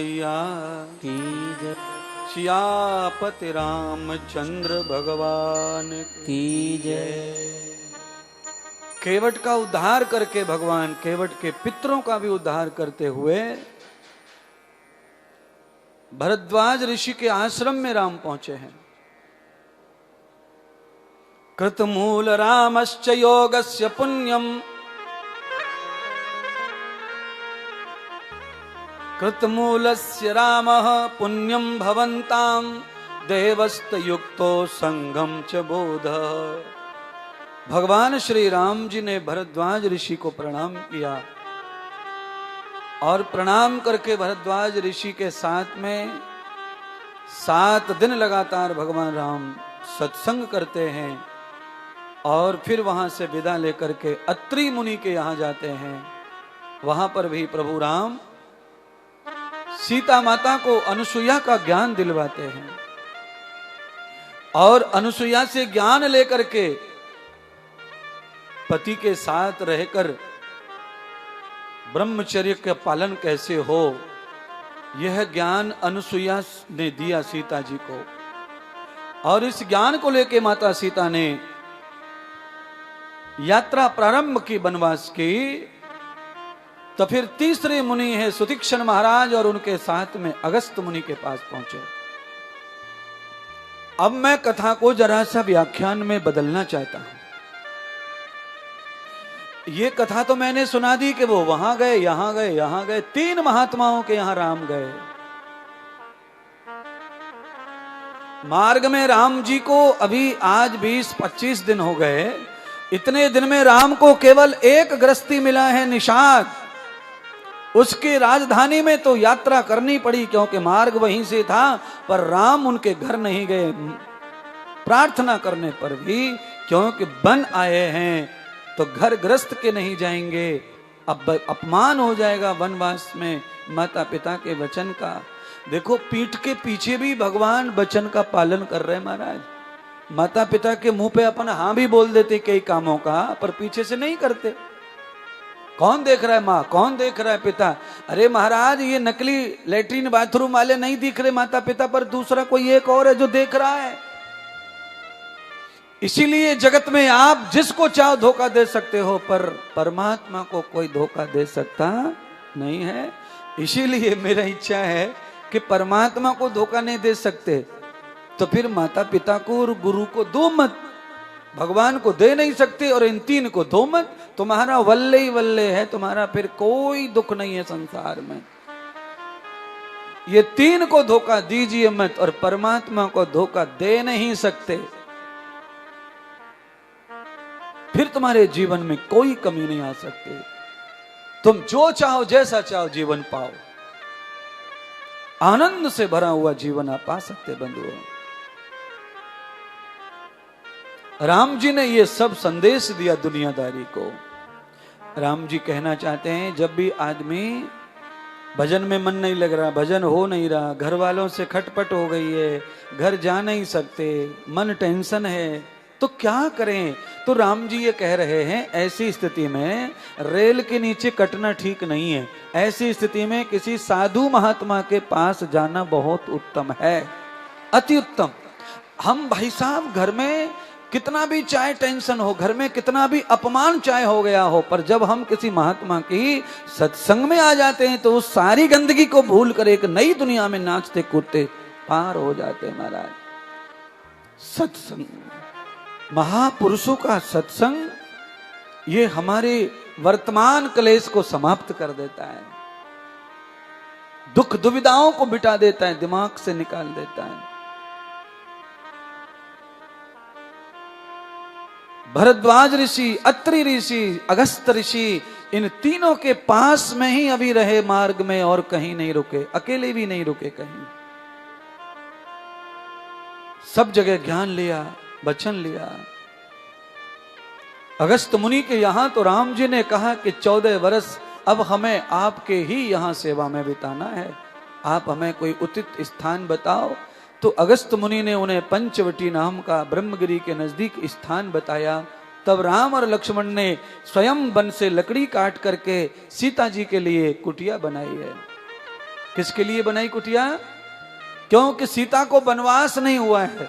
मैया की जय, सियापति रामचंद्र भगवान की जय। केवट का उद्धार करके भगवान केवट के पितरों का भी उद्धार करते हुए भरद्वाज ऋषि के आश्रम में राम पहुंचे हैं। कृतमूल रामश्च योगस्य पुण्यम, कृतमूलस्य रामः पुण्यम भवन्ताम देवस्तयुक्तो संगम च बोध। भगवान श्री राम जी ने भरद्वाज ऋषि को प्रणाम किया और प्रणाम करके भरद्वाज ऋषि के साथ में 7 दिन लगातार भगवान राम सत्संग करते हैं और फिर वहां से विदा लेकर के अत्रि मुनि के यहां जाते हैं। वहां पर भी प्रभु राम सीता माता को अनुसुईया का ज्ञान दिलवाते हैं और अनुसुईया से ज्ञान लेकर के पति के साथ रहकर ब्रह्मचर्य का पालन कैसे हो, यह ज्ञान अनुसुईया ने दिया सीता जी को। और इस ज्ञान को लेकर माता सीता ने यात्रा प्रारंभ की वनवास की। तो फिर तीसरे मुनि है सुतीक्षण महाराज और उनके साथ में अगस्त मुनि के पास पहुंचे। अब मैं कथा को जरा सा व्याख्यान में बदलना चाहता हूं। ये कथा तो मैंने सुना दी कि वो वहां गए, यहां गए, यहां गए, 3 महात्माओं के यहां राम गए। मार्ग में राम जी को अभी आज 20-25 दिन हो गए। इतने दिन में राम को केवल एक गृहस्थी मिला है, निषाद। उसकी राजधानी में तो यात्रा करनी पड़ी क्योंकि मार्ग वहीं से था, पर राम उनके घर नहीं गए प्रार्थना करने पर भी, क्योंकि वन आए हैं तो घर गृहस्थ के नहीं जाएंगे। अब अपमान हो जाएगा वनवास में माता पिता के वचन का। देखो पीठ के पीछे भी भगवान वचन का पालन कर रहे हैं महाराज। माता पिता के मुंह पे अपन हाँ भी बोल देते कई कामों का, पर पीछे से नहीं करते। कौन देख रहा है माँ, कौन देख रहा है पिता? अरे महाराज ये नकली लेटरिन बाथरूम वाले नहीं दिख रहे माता पिता, पर दूसरा कोई एक और है जो देख रहा है। इसीलिए जगत में आप जिसको चाहो धोखा दे सकते हो, पर परमात्मा को कोई धोखा दे सकता नहीं है। इसीलिए मेरा इच्छा है कि परमात्मा को धोखा नहीं दे सकते तो फिर माता पिता को और गुरु को दो मत। भगवान को दे नहीं सकते और इन 3 को दो मत। तुम्हारा वल्ले ही वल्ले है, तुम्हारा फिर कोई दुख नहीं है संसार में। ये 3 को धोखा दीजिए मत और परमात्मा को धोखा दे नहीं सकते। फिर तुम्हारे जीवन में कोई कमी नहीं आ सकती। तुम जो चाहो जैसा चाहो जीवन पाओ, आनंद से भरा हुआ जीवन आप पा सकते बंधुओं। राम जी ने ये सब संदेश दिया दुनियादारी को। राम जी कहना चाहते हैं जब भी आदमी भजन में मन नहीं लग रहा, भजन हो नहीं रहा, घर वालों से खटपट हो गई है, घर जा नहीं सकते, मन टेंशन है, तो क्या करें? तो राम जी ये कह रहे हैं ऐसी स्थिति में रेल के नीचे कटना ठीक नहीं है। ऐसी स्थिति में किसी साधु महात्मा के पास जाना बहुत उत्तम है, अति उत्तम। हम भाई साहब घर में कितना भी चाहे टेंशन हो, घर में कितना भी अपमान चाहे हो गया हो, पर जब हम किसी महात्मा की सत्संग में आ जाते हैं तो उस सारी गंदगी को भूल कर एक नई दुनिया में नाचते कूदते पार हो जाते हैं महाराज। सत्संग, महापुरुषों का सत्संग, ये हमारे वर्तमान क्लेश को समाप्त कर देता है, दुख दुविधाओं को मिटा देता है, दिमाग से निकाल देता है। भरद्वाज ऋषि, अत्रि ऋषि, अगस्त ऋषि, इन तीनों के पास में ही अभी रहे मार्ग में और कहीं नहीं रुके, अकेले भी नहीं रुके कहीं। सब जगह ज्ञान लिया, वचन लिया। अगस्त मुनि के यहां तो राम जी ने कहा कि 14 वर्ष अब हमें आपके ही यहां सेवा में बिताना है, आप हमें कोई उचित स्थान बताओ। तो अगस्त मुनि ने उन्हें पंचवटी नाम का ब्रह्मगिरी के नजदीक स्थान बताया। तब राम और लक्ष्मण ने स्वयं वन से लकड़ी काट करके सीता जी के लिए कुटिया बनाई है। किसके लिए बनाई कुटिया? क्योंकि सीता को वनवास नहीं हुआ है,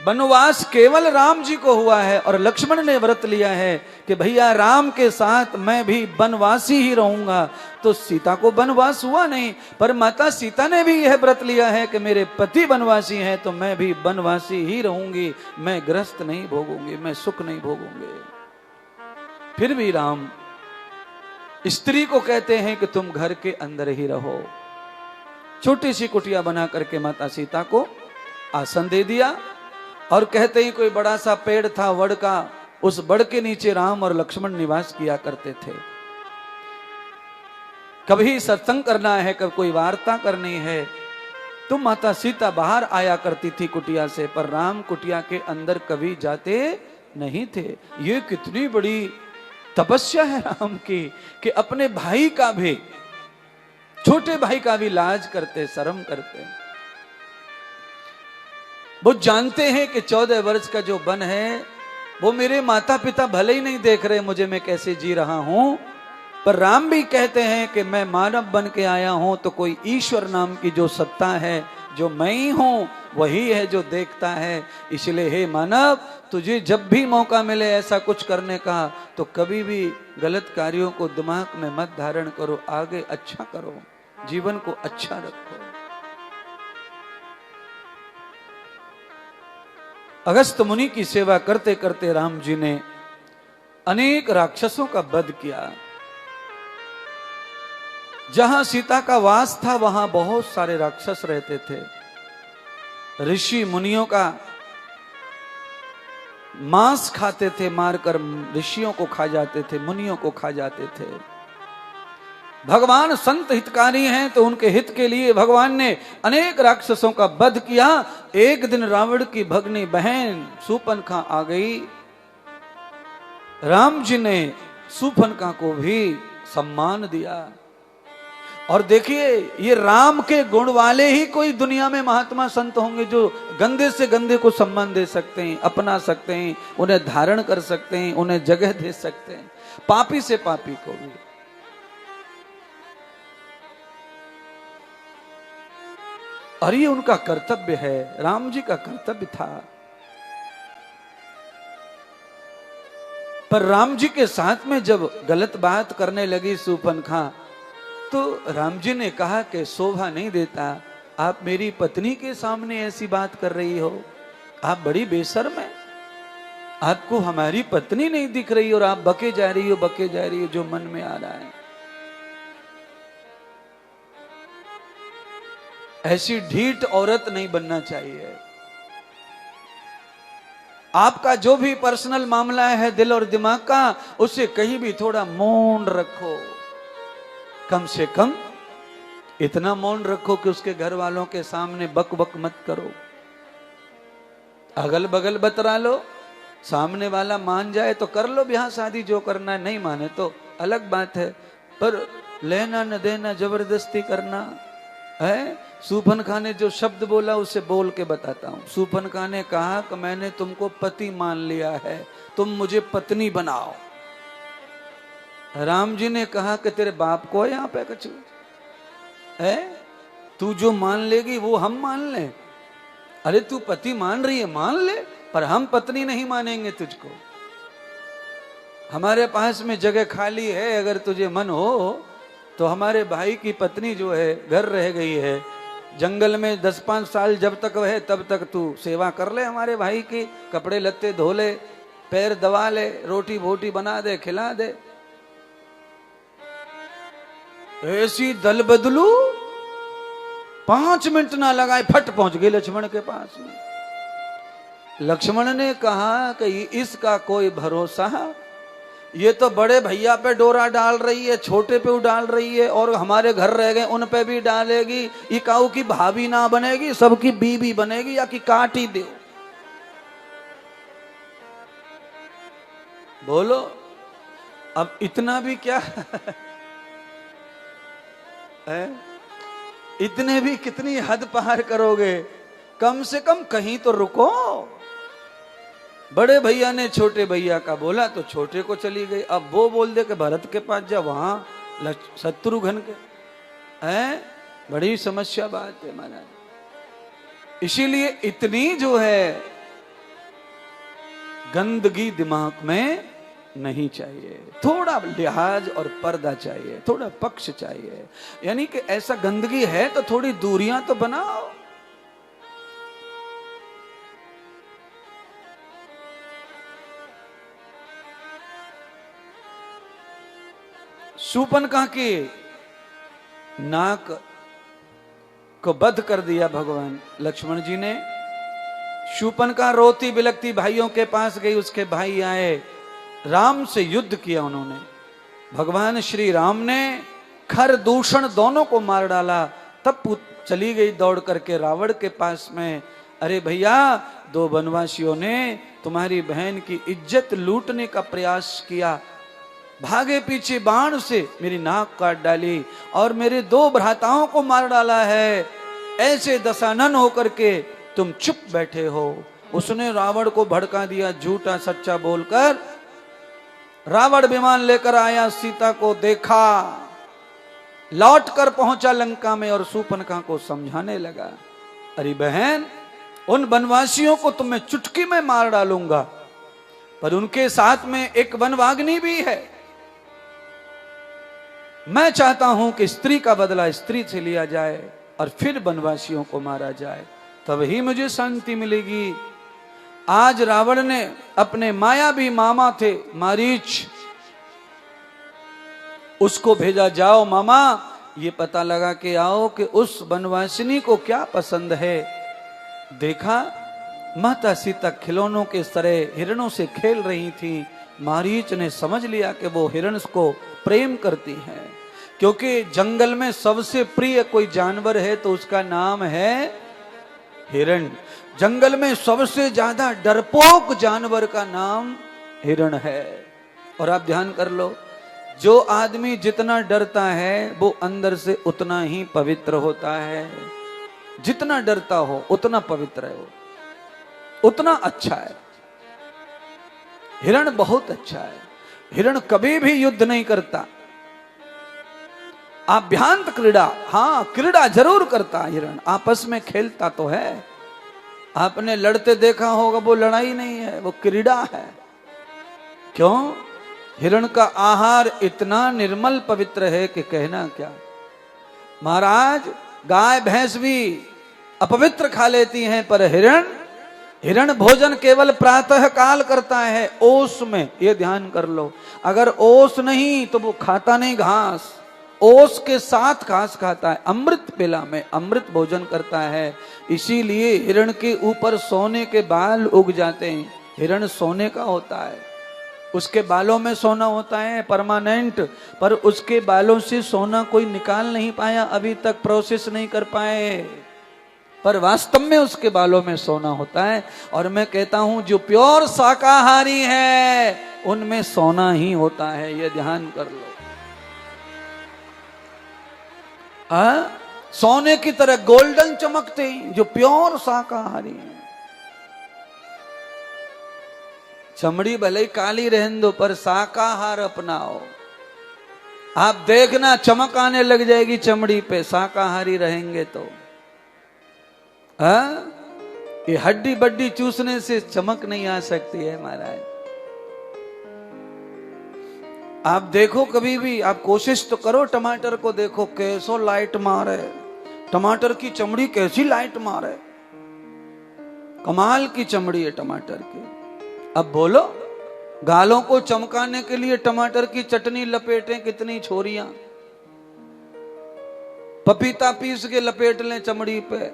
वनवास केवल राम जी को हुआ है। और लक्ष्मण ने व्रत लिया है कि भैया राम के साथ मैं भी वनवासी ही रहूंगा। तो सीता को वनवास हुआ नहीं, पर माता सीता ने भी यह व्रत लिया है कि मेरे पति वनवासी हैं तो मैं भी वनवासी ही रहूंगी, मैं ग्रस्त नहीं भोगूंगी, मैं सुख नहीं भोगूंगी। फिर भी राम स्त्री को कहते हैं कि तुम घर के अंदर ही रहो। छोटी सी कुटिया बना करके माता सीता को आसन दे दिया और कहते ही कोई बड़ा सा पेड़ था वड़ का, उस वड़ के नीचे राम और लक्ष्मण निवास किया करते थे। कभी सत्संग करना है, कभी कोई वार्ता करनी है तो माता सीता बाहर आया करती थी कुटिया से, पर राम कुटिया के अंदर कभी जाते नहीं थे। ये कितनी बड़ी तपस्या है राम की कि अपने भाई का भी, छोटे भाई का भी लाज करते, शर्म करते। वो जानते हैं कि 14 वर्ष का जो वन है वो मेरे माता पिता भले ही नहीं देख रहे मुझे, मैं कैसे जी रहा हूं, पर राम भी कहते हैं कि मैं मानव बन के आया हूं तो कोई ईश्वर नाम की जो सत्ता है, जो मैं ही हूं, वही है जो देखता है। इसलिए हे मानव, तुझे जब भी मौका मिले ऐसा कुछ करने का तो कभी भी गलत कार्यों को दिमाग में मत धारण करो, आगे अच्छा करो, जीवन को अच्छा रखो। अगस्त मुनि की सेवा करते करते राम जी ने अनेक राक्षसों का वध किया। जहां सीता का वास था वहां बहुत सारे राक्षस रहते थे। ऋषि मुनियों का मांस खाते थे, मारकर ऋषियों को खा जाते थे, मुनियों को खा जाते थे। भगवान संत हितकारी हैं तो उनके हित के लिए भगवान ने अनेक राक्षसों का वध किया। एक दिन रावण की भगनी बहन शूर्पणखा आ गई। राम जी ने शूर्पणखा को भी सम्मान दिया। और देखिए, ये राम के गुण वाले ही कोई दुनिया में महात्मा संत होंगे जो गंदे से गंदे को सम्मान दे सकते हैं, अपना सकते हैं, उन्हें धारण कर सकते हैं, उन्हें जगह दे सकते हैं, पापी से पापी को भी। और ये उनका कर्तव्य है, राम जी का कर्तव्य था। पर राम जी के साथ में जब गलत बात करने लगी शूर्पणखा, तो राम जी ने कहा कि शोभा नहीं देता, आप मेरी पत्नी के सामने ऐसी बात कर रही हो, आप बड़ी बेशर्म है, आपको हमारी पत्नी नहीं दिख रही और आप बके जा रही हो, बके जा रही हो, जो मन में आ रहा है। ऐसी ढीठ औरत नहीं बनना चाहिए। आपका जो भी पर्सनल मामला है दिल और दिमाग का, उससे कहीं भी थोड़ा मौन रखो। कम से कम इतना मौन रखो कि उसके घर वालों के सामने बक बक मत करो। अगल बगल बतरा लो, सामने वाला मान जाए तो कर लो ब्याह शादी, जो करना है, नहीं माने तो अलग बात है, पर लेना न देना, जबरदस्ती करना है। शूर्पणखा ने जो शब्द बोला उसे बोल के बताता हूं। शूर्पणखा ने कहा कि मैंने तुमको पति मान लिया है, तुम मुझे पत्नी बनाओ। राम जी ने कहा कि तेरे बाप को है यहाँ पे कछु है, तू जो मान लेगी वो हम मान ले। अरे तू पति मान रही है, मान ले, पर हम पत्नी नहीं मानेंगे तुझको। हमारे पास में जगह खाली है, अगर तुझे मन हो तो हमारे भाई की पत्नी जो है घर रह गई है जंगल में 10-5 साल, जब तक वह तब तक तू सेवा कर ले हमारे भाई की, कपड़े लत्ते धो ले, पैर दबा ले, रोटी बोटी बना दे, खिला दे। ऐसी दल बदलू 5 मिनट ना लगाए फट पहुंच गए लक्ष्मण के पास में। लक्ष्मण ने कहा कि इसका कोई भरोसा, ये तो बड़े भैया पे डोरा डाल रही है, छोटे पे डाल रही है, और हमारे घर रह गए उन पे भी डालेगी। ये काऊ की भाभी ना बनेगी, सबकी बीवी बनेगी, या कि काट ही दो। बोलो अब इतना भी क्या है? इतने भी कितनी हद पार करोगे? कम से कम कहीं तो रुको। बड़े भैया ने छोटे भैया का बोला तो छोटे को चली गई। अब वो बोल दे कि भरत के पास जा, वहां शत्रुघ्न के। है, बड़ी समस्या बात है महाराज। इसीलिए इतनी जो है गंदगी दिमाग में नहीं चाहिए, थोड़ा लिहाज और पर्दा चाहिए, थोड़ा पक्ष चाहिए। यानी कि ऐसा गंदगी है तो थोड़ी दूरियां तो बनाओ। शूर्पणखा की नाक को बध कर दिया भगवान लक्ष्मण जी ने। शूर्पणखा रोती बिलखती भाइयों के पास गई, उसके भाई आए, राम से युद्ध किया उन्होंने। भगवान श्री राम ने खर दूषण दोनों को मार डाला। तब चली गई दौड़ करके रावण के पास में, अरे भैया, दो वनवासियों ने तुम्हारी बहन की इज्जत लूटने का प्रयास किया, भागे पीछे बाण से मेरी नाक काट डाली और मेरे दो भ्राताओं को मार डाला है, ऐसे दशानन होकर के तुम चुप बैठे हो। उसने रावण को भड़का दिया, झूठा सच्चा बोलकर। रावण विमान लेकर आया, सीता को देखा, लौट कर पहुंचा लंका में और शूर्पणखा को समझाने लगा, अरे बहन, उन वनवासियों को तो मैं चुटकी में मार डालूंगा, पर उनके साथ में एक वनवाग्नि भी है। मैं चाहता हूं कि स्त्री का बदला स्त्री से लिया जाए और फिर वनवासियों को मारा जाए, तब ही मुझे शांति मिलेगी। आज रावण ने अपने मायावी मामा थे मारीच, उसको भेजा, जाओ मामा, ये पता लगा के आओ कि उस वनवासिनी को क्या पसंद है। देखा, माता सीता खिलौनों के तरह हिरणों से खेल रही थी। मारीच ने समझ लिया कि वो हिरण को प्रेम करती है, क्योंकि जंगल में सबसे प्रिय कोई जानवर है तो उसका नाम है हिरण। जंगल में सबसे ज्यादा डरपोक जानवर का नाम हिरण है। और आप ध्यान कर लो, जो आदमी जितना डरता है वो अंदर से उतना ही पवित्र होता है। जितना डरता हो उतना पवित्र है, उतना अच्छा है। हिरण बहुत अच्छा है। हिरण कभी भी युद्ध नहीं करता। अभ्यांत क्रीड़ा, हाँ, क्रीड़ा जरूर करता हिरण, आपस में खेलता तो है। आपने लड़ते देखा होगा, वो लड़ाई नहीं है, वो क्रीड़ा है। क्यों? हिरण का आहार इतना निर्मल पवित्र है कि कहना क्या। महाराज, गाय भैंस भी अपवित्र खा लेती हैं, पर हिरण भोजन केवल प्रातः काल करता है, ओस में। ये ध्यान कर लो, अगर ओस नहीं तो वो खाता नहीं घास, ओस के साथ घास खाता है, अमृत पेला में अमृत भोजन करता है। इसीलिए हिरण के ऊपर सोने के बाल उग जाते हैं। हिरण सोने का होता है, उसके बालों में सोना होता है परमानेंट, पर उसके बालों से सोना कोई निकाल नहीं पाया, अभी तक प्रोसेस नहीं कर पाए, पर वास्तव में उसके बालों में सोना होता है। और मैं कहता हूं, जो प्योर शाकाहारी है उनमें सोना ही होता है, ये ध्यान कर लो। सोने की तरह गोल्डन चमकते हैं जो प्योर शाकाहारी हैं। चमड़ी भले ही काली रहने दो, पर शाकाहार अपनाओ। आप देखना, चमक आने लग जाएगी चमड़ी पे, शाकाहारी रहेंगे तो। ये हड्डी बड्डी चूसने से चमक नहीं आ सकती है महाराज। आप देखो, कभी भी आप कोशिश तो करो, टमाटर को देखो कैसो लाइट मारे, टमाटर की चमड़ी कैसी लाइट मारे, कमाल की चमड़ी है टमाटर की। अब बोलो, गालों को चमकाने के लिए टमाटर की चटनी लपेटें कितनी छोरियां, पपीता पीस के लपेट लें चमड़ी पे।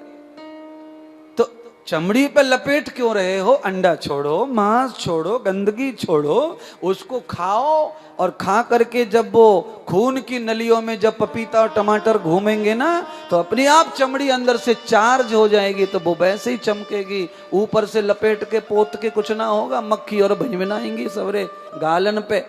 तो चमड़ी पे लपेट क्यों रहे हो? अंडा छोड़ो, मांस छोड़ो, गंदगी छोड़ो, उसको खाओ। और खा करके जब वो खून की नलियों में जब पपीता और टमाटर घूमेंगे ना, तो अपने आप चमड़ी अंदर से चार्ज हो जाएगी, तो वो वैसे ही चमकेगी। ऊपर से लपेट के पोत के कुछ ना होगा, मक्खी और भिनभिनाएंगी सवरे गालन पे।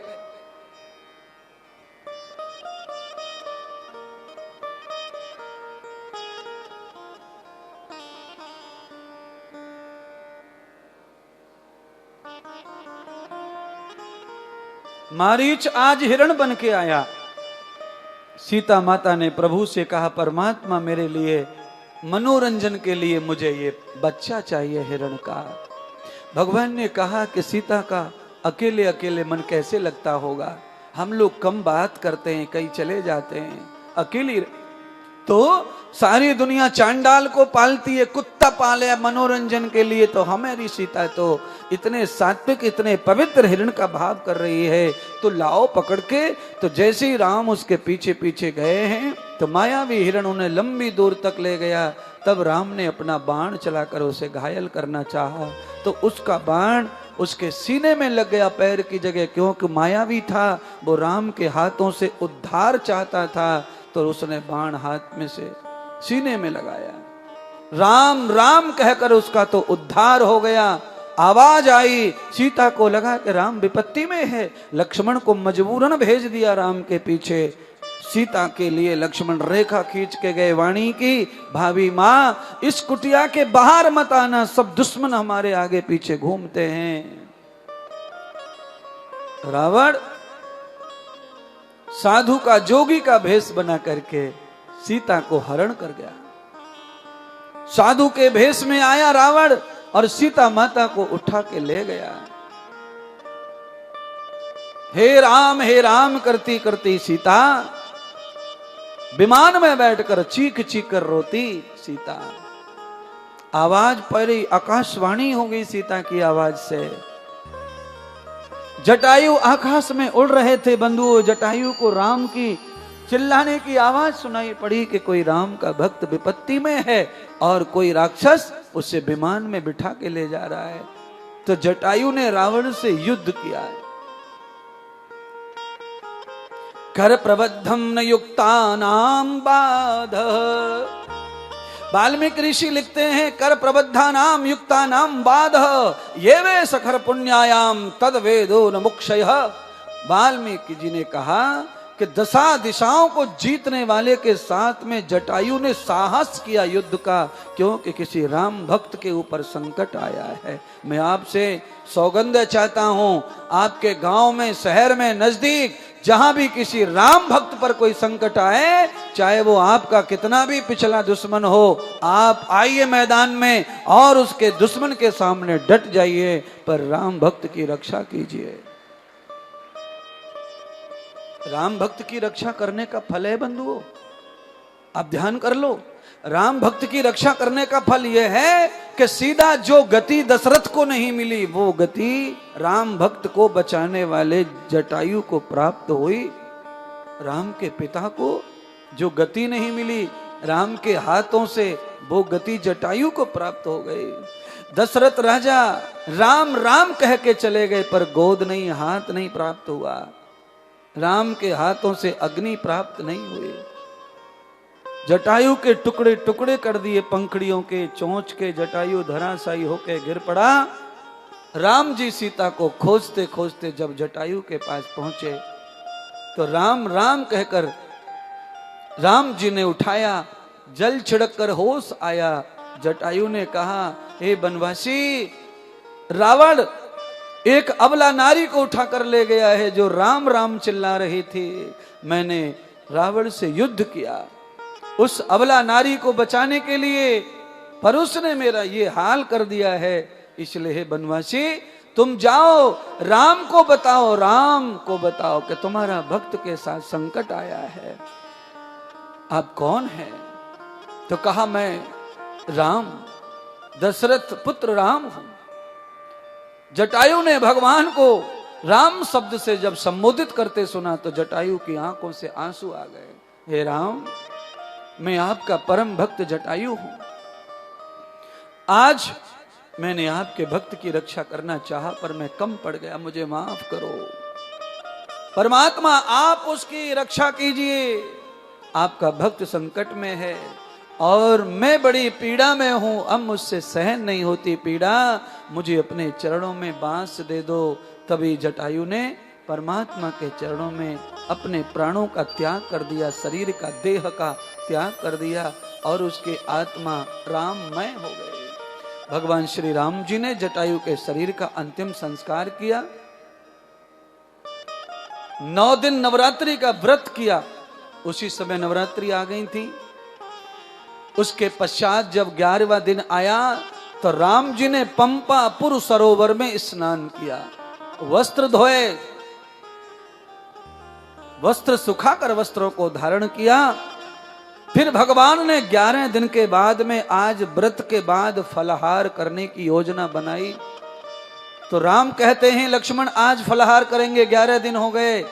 मारीच आज हिरण बन के आया, सीता माता ने प्रभु से कहा, परमात्मा मेरे लिए मनोरंजन के लिए मुझे ये बच्चा चाहिए हिरण का। भगवान ने कहा कि सीता का अकेले अकेले मन कैसे लगता होगा, हम लोग कम बात करते हैं, कहीं चले जाते हैं, अकेली तो सारी दुनिया चांडाल को पालती है, कुत्ता पाले मनोरंजन के लिए, तो हमारी सीता तो इतने सात्विक इतने पवित्र हिरण का भाव कर रही है, तो लाओ पकड़ के। तो जैसे ही राम उसके पीछे पीछे गए हैं तो मायावी हिरण उन्हें लंबी दूर तक ले गया। तब राम ने अपना बाण चलाकर उसे घायल करना चाहा, तो उसका बाण उसके सीने में लग गया पैर की जगह, क्योंकि मायावी था, वो राम के हाथों से उद्धार चाहता था, तो उसने बाण हाथ में से सीने में लगाया। राम राम कहकर उसका तो उद्धार हो गया। आवाज आई, सीता को लगा कि राम विपत्ति में है, लक्ष्मण को मजबूरन भेज दिया राम के पीछे। सीता के लिए लक्ष्मण रेखा खींच के गए, वाणी की, भाभी माँ इस कुटिया के बाहर मत आना, सब दुश्मन हमारे आगे पीछे घूमते हैं। रावण साधु का जोगी का भेष बना करके सीता को हरण कर गया। साधु के भेष में आया रावण और सीता माता को उठा के ले गया। हे राम करती करती सीता विमान में बैठकर चीख चीख कर रोती सीता। आवाज पड़ी, आकाशवाणी हो गई सीता की आवाज से। जटायु आकाश में उड़ रहे थे बंधुओं, जटायु को राम की चिल्लाने की आवाज सुनाई पड़ी कि कोई राम का भक्त विपत्ति में है और कोई राक्षस उसे विमान में बिठा के ले जा रहा है। तो जटायु ने रावण से युद्ध किया है। कर प्रबद्धम न युक्तानाम बाध, वाल्मीकि ऋषि लिखते हैं, कर प्रबद्धा नाम युक्ता नाम बाध ये वे सखर पुण्यायाम तद वेदो न मुक्षय। वाल्मीकि जी ने कहा कि दशा दिशाओं को जीतने वाले के साथ में जटायु ने साहस किया युद्ध का, क्योंकि किसी राम भक्त के ऊपर संकट आया है। मैं आपसे सौगंध चाहता हूं, आपके गांव में, शहर में, नजदीक जहां भी किसी राम भक्त पर कोई संकट आए, चाहे वो आपका कितना भी पिछला दुश्मन हो, आप आइए मैदान में और उसके दुश्मन के सामने डट जाइए, पर राम भक्त की रक्षा कीजिए। राम भक्त की रक्षा करने का फल है बंधुओं, आप ध्यान कर लो। राम भक्त की रक्षा करने का फल यह है कि सीधा जो गति दशरथ को नहीं मिली, वो गति राम भक्त को बचाने वाले जटायु को प्राप्त हुई। राम के पिता को जो गति नहीं मिली राम के हाथों से, वो गति जटायु को प्राप्त हो गई। दशरथ राजा राम राम कह के चले गए, पर गोद नहीं, हाथ नहीं प्राप्त हुआ। राम के हाथों से अग्नि प्राप्त नहीं हुई। जटायु के टुकड़े टुकड़े कर दिए, पंखड़ियों के, चोंच के, जटायु धराशायी होके गिर पड़ा। राम जी सीता को खोजते खोजते जब जटायु के पास पहुंचे, तो राम राम कहकर राम जी ने उठाया, जल छिड़क कर होश आया। जटायु ने कहा, हे बनवासी, रावण एक अबला नारी को उठाकर ले गया है जो राम राम चिल्ला रही थी। मैंने रावण से युद्ध किया उस अबला नारी को बचाने के लिए, पर उसने मेरा ये हाल कर दिया है। इसलिए हे बनवासी, तुम जाओ, राम को बताओ कि तुम्हारा भक्त के साथ संकट आया है। आप कौन हैं? तो कहा, मैं राम, दशरथ पुत्र राम हूं। जटायु ने भगवान को राम शब्द से जब संबोधित करते सुना तो जटायु की आंखों से आंसू आ गए। हे राम, मैं आपका परम भक्त जटायु हूं। आज मैंने आपके भक्त की रक्षा करना चाहा, पर मैं कम पड़ गया, मुझे माफ करो। परमात्मा, आप उसकी रक्षा कीजिए। आपका भक्त संकट में है और मैं बड़ी पीड़ा में हूं, अब मुझसे सहन नहीं होती पीड़ा, मुझे अपने चरणों में बांस दे दो। तभी जटायु ने परमात्मा के चरणों में अपने प्राणों का त्याग कर दिया, शरीर का, देह का त्याग कर दिया और उसके आत्मा राममय हो गए। भगवान श्री राम जी ने जटायु के शरीर का अंतिम संस्कार किया। 9 दिन नवरात्रि का व्रत किया, उसी समय नवरात्रि आ गई थी। उसके पश्चात जब 11वां दिन आया तो राम जी ने पंपापुर सरोवर में स्नान किया, वस्त्र धोए, वस्त्र सुखाकर वस्त्रों को धारण किया। फिर भगवान ने 11 दिन के बाद में आज व्रत के बाद फलाहार करने की योजना बनाई। तो राम कहते हैं लक्ष्मण आज फलाहार करेंगे, 11 दिन हो गए,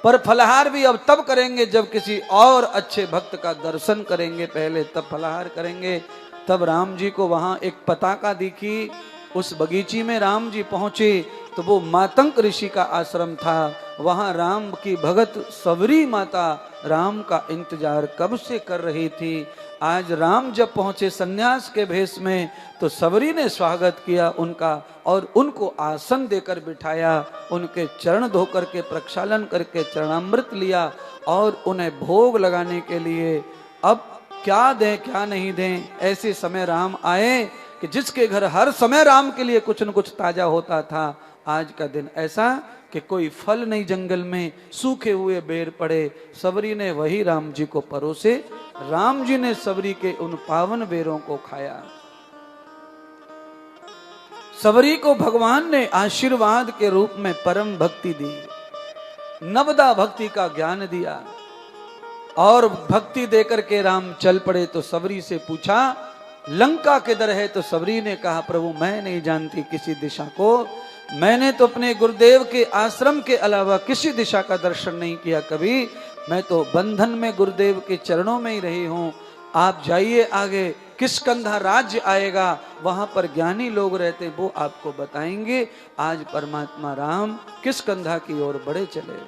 पर फलाहार भी अब तब करेंगे जब किसी और अच्छे भक्त का दर्शन करेंगे, पहले तब फलाहार करेंगे। तब राम जी को वहां एक पताका दिखी, उस बगीची में राम जी पहुंचे तो वो मातंग ऋषि का आश्रम था। वहां राम की भगत सबरी माता राम का इंतजार कब से कर रही थी। आज राम जब पहुंचे सन्यास के भेष में तो सबरी ने स्वागत किया उनका और उनको आसन देकर बिठाया, उनके चरण धोकर के प्रक्षालन करके चरणामृत लिया और उन्हें भोग लगाने के लिए अब क्या दें क्या नहीं दें। ऐसे समय राम आए कि जिसके घर हर समय राम के लिए कुछ न कुछ ताजा होता था, आज का दिन ऐसा कि कोई फल नहीं जंगल में, सूखे हुए बेर पड़े, सबरी ने वही राम जी को परोसे। राम जी ने सबरी के उन पावन बेरों को खाया। सबरी को भगवान ने आशीर्वाद के रूप में परम भक्ति दी, नवदा भक्ति का ज्ञान दिया और भक्ति देकर के राम चल पड़े। तो सबरी से पूछा लंका किधर है, तो सबरी ने कहा प्रभु मैं नहीं जानती किसी दिशा को, मैंने तो अपने गुरुदेव के आश्रम के अलावा किसी दिशा का दर्शन नहीं किया कभी, मैं तो बंधन में गुरुदेव के चरणों में ही रही हूं। आप जाइए आगे, किष्किंधा राज्य आएगा, वहां पर ज्ञानी लोग रहते, वो आपको बताएंगे। आज परमात्मा राम किष्किंधा की ओर बढ़े चले।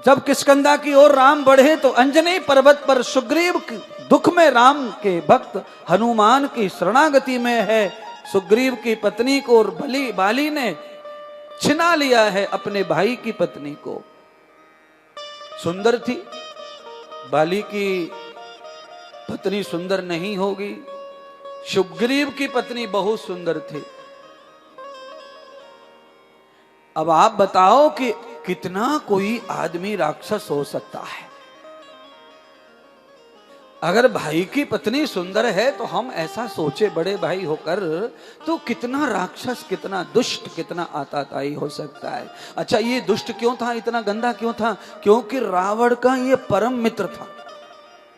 जब किष्किंधा की ओर राम बढ़े तो अंजनी पर्वत पर सुग्रीव दुख में राम के भक्त हनुमान की शरणागति में है। सुग्रीव की पत्नी को और बाली ने छिना लिया है अपने भाई की पत्नी को। सुंदर थी, बाली की पत्नी सुंदर नहीं होगी, सुग्रीव की पत्नी बहुत सुंदर थी। अब आप बताओ कि कितना कोई आदमी राक्षस हो सकता है। अगर भाई की पत्नी सुंदर है तो हम ऐसा सोचे बड़े भाई होकर, तो कितना राक्षस, कितना दुष्ट, कितना आताताई हो सकता है। अच्छा ये दुष्ट क्यों था, इतना गंदा क्यों था? क्योंकि रावण का ये परम मित्र था।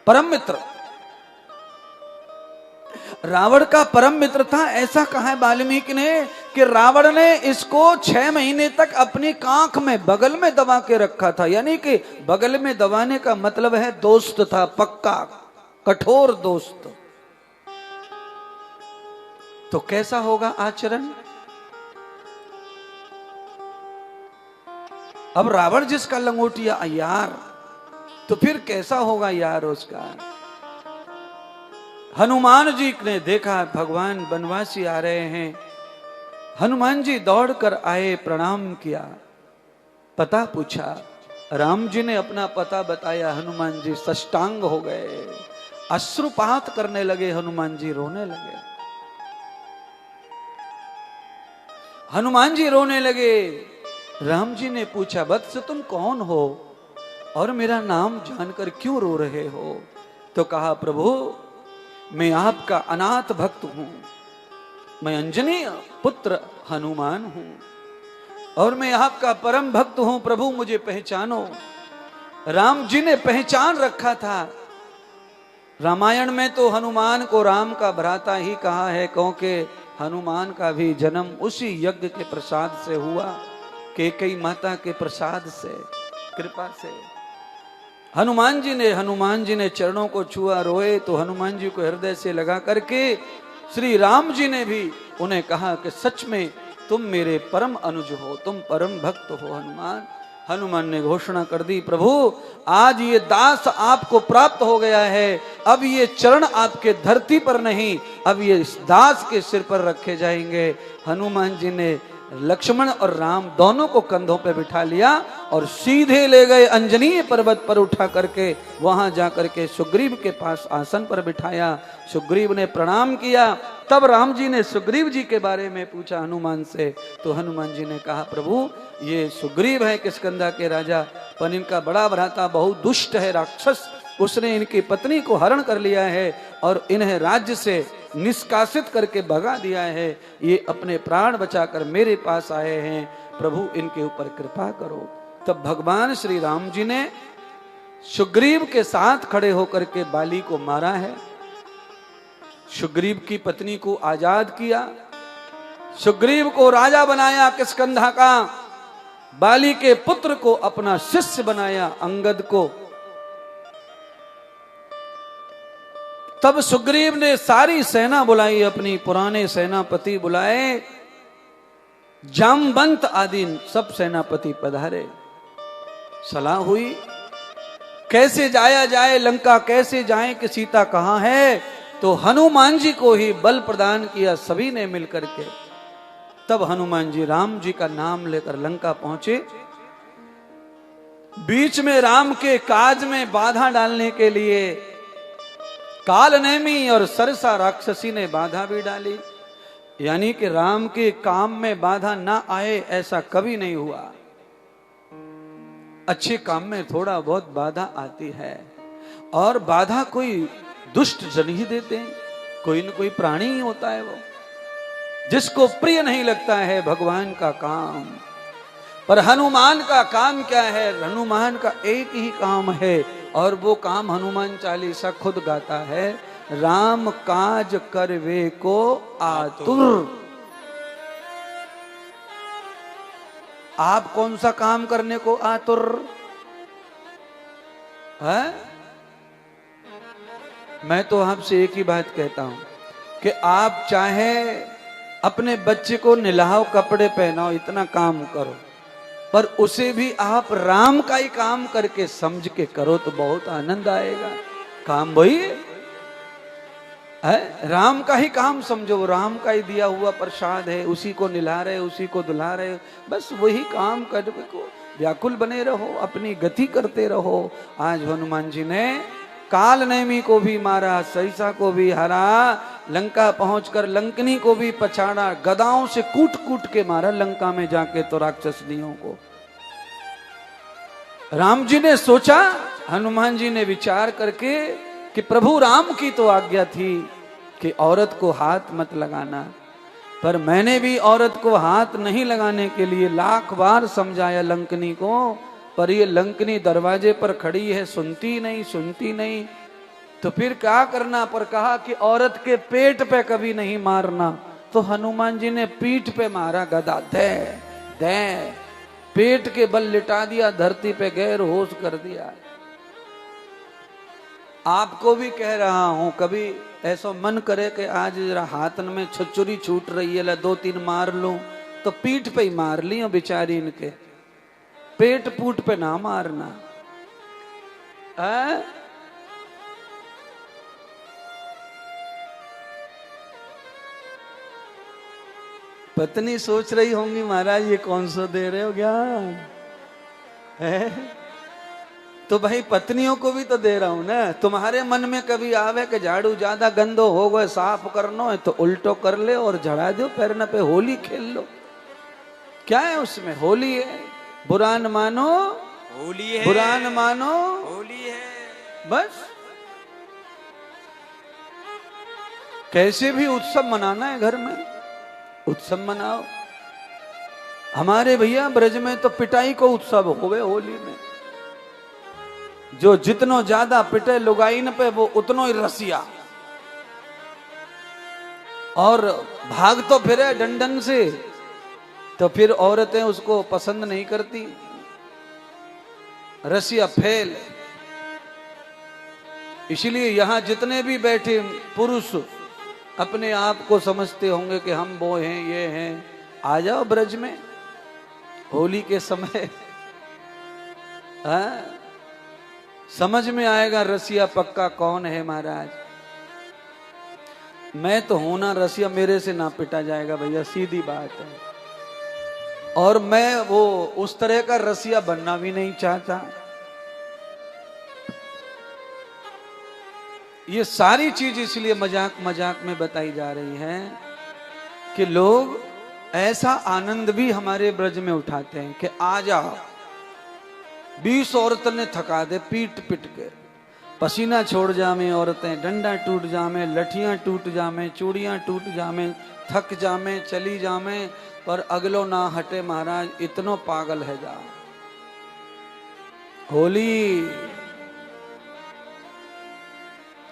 परम मित्र, रावण का परम मित्र था। ऐसा कहा है वाल्मीकि ने कि रावण ने इसको 6 महीने तक अपनी कांख में बगल में दबा के रखा था। यानी कि बगल में दबाने का मतलब है दोस्त था, पक्का कठोर दोस्त। तो कैसा होगा आचरण? अब रावण जिसका लंगोटिया यार, तो फिर कैसा होगा यार उसका। हनुमान जी ने देखा भगवान वनवासी आ रहे हैं, हनुमान जी दौड़कर आए, प्रणाम किया, पता पूछा। राम जी ने अपना पता बताया, हनुमान जी साष्टांग हो गए, अश्रुपात करने लगे, हनुमान जी रोने लगे। हनुमान जी रोने लगे। राम जी ने पूछा वत्स तुम कौन हो और मेरा नाम जानकर क्यों रो रहे हो? तो कहा प्रभु मैं आपका अनाथ भक्त हूं, मैं अंजनी पुत्र हनुमान हूं और मैं आपका परम भक्त हूं, प्रभु मुझे पहचानो। राम जी ने पहचान रखा था। रामायण में तो हनुमान को राम का भ्राता ही कहा है, क्योंकि हनुमान का भी जन्म उसी यज्ञ के प्रसाद से हुआ, कैकेयी माता के प्रसाद से, कृपा से। हनुमान जी ने चरणों को छुआ, रोए तो हनुमान जी को हृदय से लगा करके श्री राम जी ने भी उन्हें कहा कि सच में तुम मेरे परम अनुज हो, तुम परम भक्त हो हनुमान। हनुमान ने घोषणा कर दी प्रभु आज ये दास आपको प्राप्त हो गया है, अब ये चरण आपके धरती पर नहीं, अब ये इस दास के सिर पर रखे जाएंगे। हनुमान जी ने लक्ष्मण और राम दोनों को कंधों पर बिठा लिया और सीधे ले गए अंजनीय पर्वत पर उठा करके, वहां जाकर के सुग्रीव के पास आसन पर बिठाया। सुग्रीव ने प्रणाम किया, तब राम जी ने सुग्रीव जी के बारे में पूछा हनुमान से, तो हनुमान जी ने कहा प्रभु ये सुग्रीव है किष्किंधा के राजा, पर इनका बड़ा भ्राता बहुत दुष्ट है, राक्षस, उसने इनकी पत्नी को हरण कर लिया है और इन्हें राज्य से निष्कासित करके भगा दिया है। ये अपने प्राण बचाकर मेरे पास आए हैं, प्रभु इनके ऊपर कृपा करो। तब भगवान श्री राम जी ने सुग्रीव के साथ खड़े होकर के बाली को मारा है, सुग्रीव की पत्नी को आजाद किया, सुग्रीव को राजा बनाया किष्किंधा का, बाली के पुत्र को अपना शिष्य बनाया अंगद को। तब सुग्रीव ने सारी सेना बुलाई, अपनी पुराने सेनापति बुलाए, जामवंत आदि सब सेनापति पधारे, सलाह हुई कैसे जाया जाए, लंका कैसे जाए कि सीता कहां है। तो हनुमान जी को ही बल प्रदान किया सभी ने मिलकर के। तब हनुमान जी राम जी का नाम लेकर लंका पहुंचे। बीच में राम के काज में बाधा डालने के लिए कालनेमी और सरसा राक्षसी ने बाधा भी डाली, यानी कि राम के काम में बाधा ना आए ऐसा कभी नहीं हुआ। अच्छे काम में थोड़ा बहुत बाधा आती है, और बाधा कोई दुष्ट जन ही देते हैं, कोई न कोई प्राणी ही होता है वो, जिसको प्रिय नहीं लगता है भगवान का काम। पर हनुमान का काम क्या है? हनुमान का एक ही काम है, और वो काम हनुमान चालीसा खुद गाता है, राम काज करवे को आतुर। आप कौन सा काम करने को आतुर है? मैं तो आपसे एक ही बात कहता हूं कि आप चाहे अपने बच्चे को निलाओ, कपड़े पहनाओ, इतना काम करो, पर उसे भी आप राम का ही काम करके समझ के करो तो बहुत आनंद आएगा। काम वही है, राम का ही काम समझो, राम का ही दिया हुआ प्रसाद है, उसी को निला रहे, उसी को दुला रहे, बस वही काम करके को व्याकुल बने रहो, अपनी गति करते रहो। आज हनुमान जी ने कालनेमी को भी मारा, सरिसा को भी हरा, लंका पहुंचकर लंकनी को भी पछाड़ा, गदाओं से कूट कूट के मारा लंका में जाके तो राक्षसनियों को। राम जी ने सोचा, हनुमान जी ने विचार करके कि प्रभु राम की तो आज्ञा थी कि औरत को हाथ मत लगाना, पर मैंने भी औरत को हाथ नहीं लगाने के लिए लाख बार समझाया लंकनी को, पर ये लंकनी दरवाजे पर खड़ी है, सुनती नहीं सुनती नहीं। तो फिर क्या करना? पर कहा कि औरत के पेट पे कभी नहीं मारना। तो हनुमान जी ने पीठ पे मारा गदा, दे दे, पेट के बल लिटा दिया, धरती पे गैर होश कर दिया। आपको भी कह रहा हूं, कभी ऐसा मन करे कि आज जरा हाथन में छुरी छूट रही है, 2-3 मार लूं, तो पीठ पे ही मार ली बेचारी इनके, पेट पूट पे ना मारना है? पत्नी सोच रही होंगी महाराज ये कौन सा दे रहे हो ज्ञान है? तो भाई पत्नियों को भी तो दे रहा हूं ना। तुम्हारे मन में कभी आवे कि झाड़ू ज्यादा गंदो हो गए, साफ करना है तो उल्टो कर ले और झड़ा दो, पैर न पे होली खेल लो। क्या है उसमें? होली है, बुरा न मानो होली है, बुरा न मानो होली है, बस। कैसे भी उत्सव मनाना है, घर में उत्सव मनाओ। हमारे भैया ब्रज में तो पिटाई को उत्सव हो गए होली में, जो जितनो ज्यादा पिटे लुगाई न पे वो उतनो ही रसिया, और भाग तो फिरे डंडन से, तो फिर औरतें उसको पसंद नहीं करती, रसिया फेल। इसलिए यहां जितने भी बैठे पुरुष अपने आप को समझते होंगे कि हम वो हैं ये हैं, आ जाओ ब्रज में होली के समय, समझ में आएगा रसिया पक्का कौन है महाराज। मैं तो हूं ना रसिया, मेरे से ना पिटा जाएगा भैया, सीधी बात है। और मैं वो उस तरह का रसिया बनना भी नहीं चाहता। ये सारी चीज इसलिए मजाक मजाक में बताई जा रही है कि लोग ऐसा आनंद भी हमारे ब्रज में उठाते हैं कि आ जाओ 20 औरतों ने थका दे पीट पिट के, पसीना छोड़ जामे औरतें, डंडा टूट जामे, लठियां टूट जामे, चूड़ियां टूट जामे, थक जामे, चली जामे, पर अगलो ना हटे महाराज, इतनो पागल है जा। होली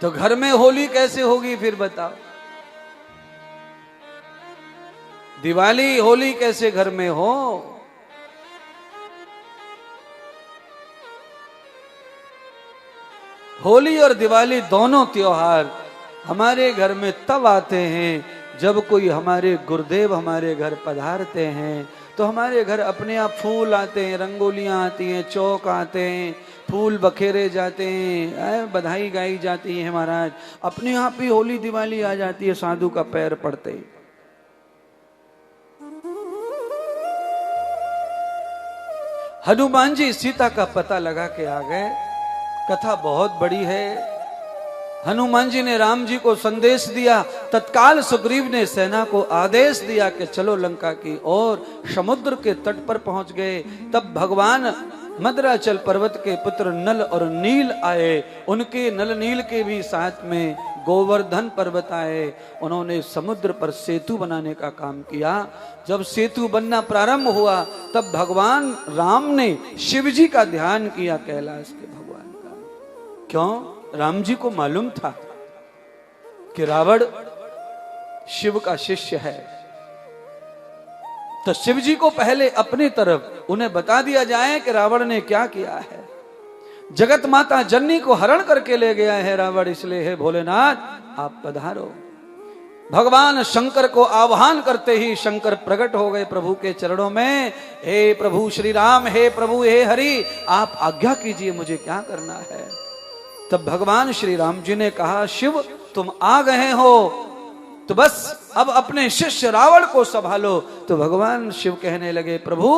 तो घर में होली कैसे होगी फिर बताओ? दिवाली होली कैसे घर में हो? होली और दिवाली दोनों त्योहार हमारे घर में तब आते हैं जब कोई हमारे गुरुदेव हमारे घर पधारते हैं, तो हमारे घर अपने आप फूल आते हैं, रंगोलियां आती हैं, चौक आते हैं, फूल बखेरे जाते हैं, बधाई गाई जाती है महाराज, अपने आप ही होली दिवाली आ जाती है साधु का पैर पड़ते ही। हनुमान जी सीता का पता लगा के आ गए। कथा बहुत बड़ी है। हनुमान जी ने राम जी को संदेश दिया, तत्काल सुग्रीव ने सेना को आदेश दिया कि चलो लंका की ओर। समुद्र के तट पर पहुंच गए। तब भगवान मद्राचल पर्वत के पुत्र नल और नील आए। उनके नल नील के भी साथ में गोवर्धन पर्वत आए। उन्होंने समुद्र पर सेतु बनाने का काम किया। जब सेतु बनना प्रारंभ हुआ तब भगवान राम ने शिव जी का ध्यान किया, कैलाश के भगवान का। क्यों? राम जी को मालूम था कि रावण शिव का शिष्य है, तो शिव जी को पहले अपनी तरफ उन्हें बता दिया जाए कि रावण ने क्या किया है। जगत माता जननी को हरण करके ले गया है रावण, इसलिए हे भोलेनाथ आप पधारो। भगवान शंकर को आह्वान करते ही शंकर प्रकट हो गए प्रभु के चरणों में। हे प्रभु श्री राम, हे प्रभु हे हरि, आप आज्ञा कीजिए मुझे क्या करना है। तब भगवान श्री राम जी ने कहा, शिव तुम आ गए हो तो बस अब अपने शिष्य रावण को संभालो। तो भगवान शिव कहने लगे, प्रभु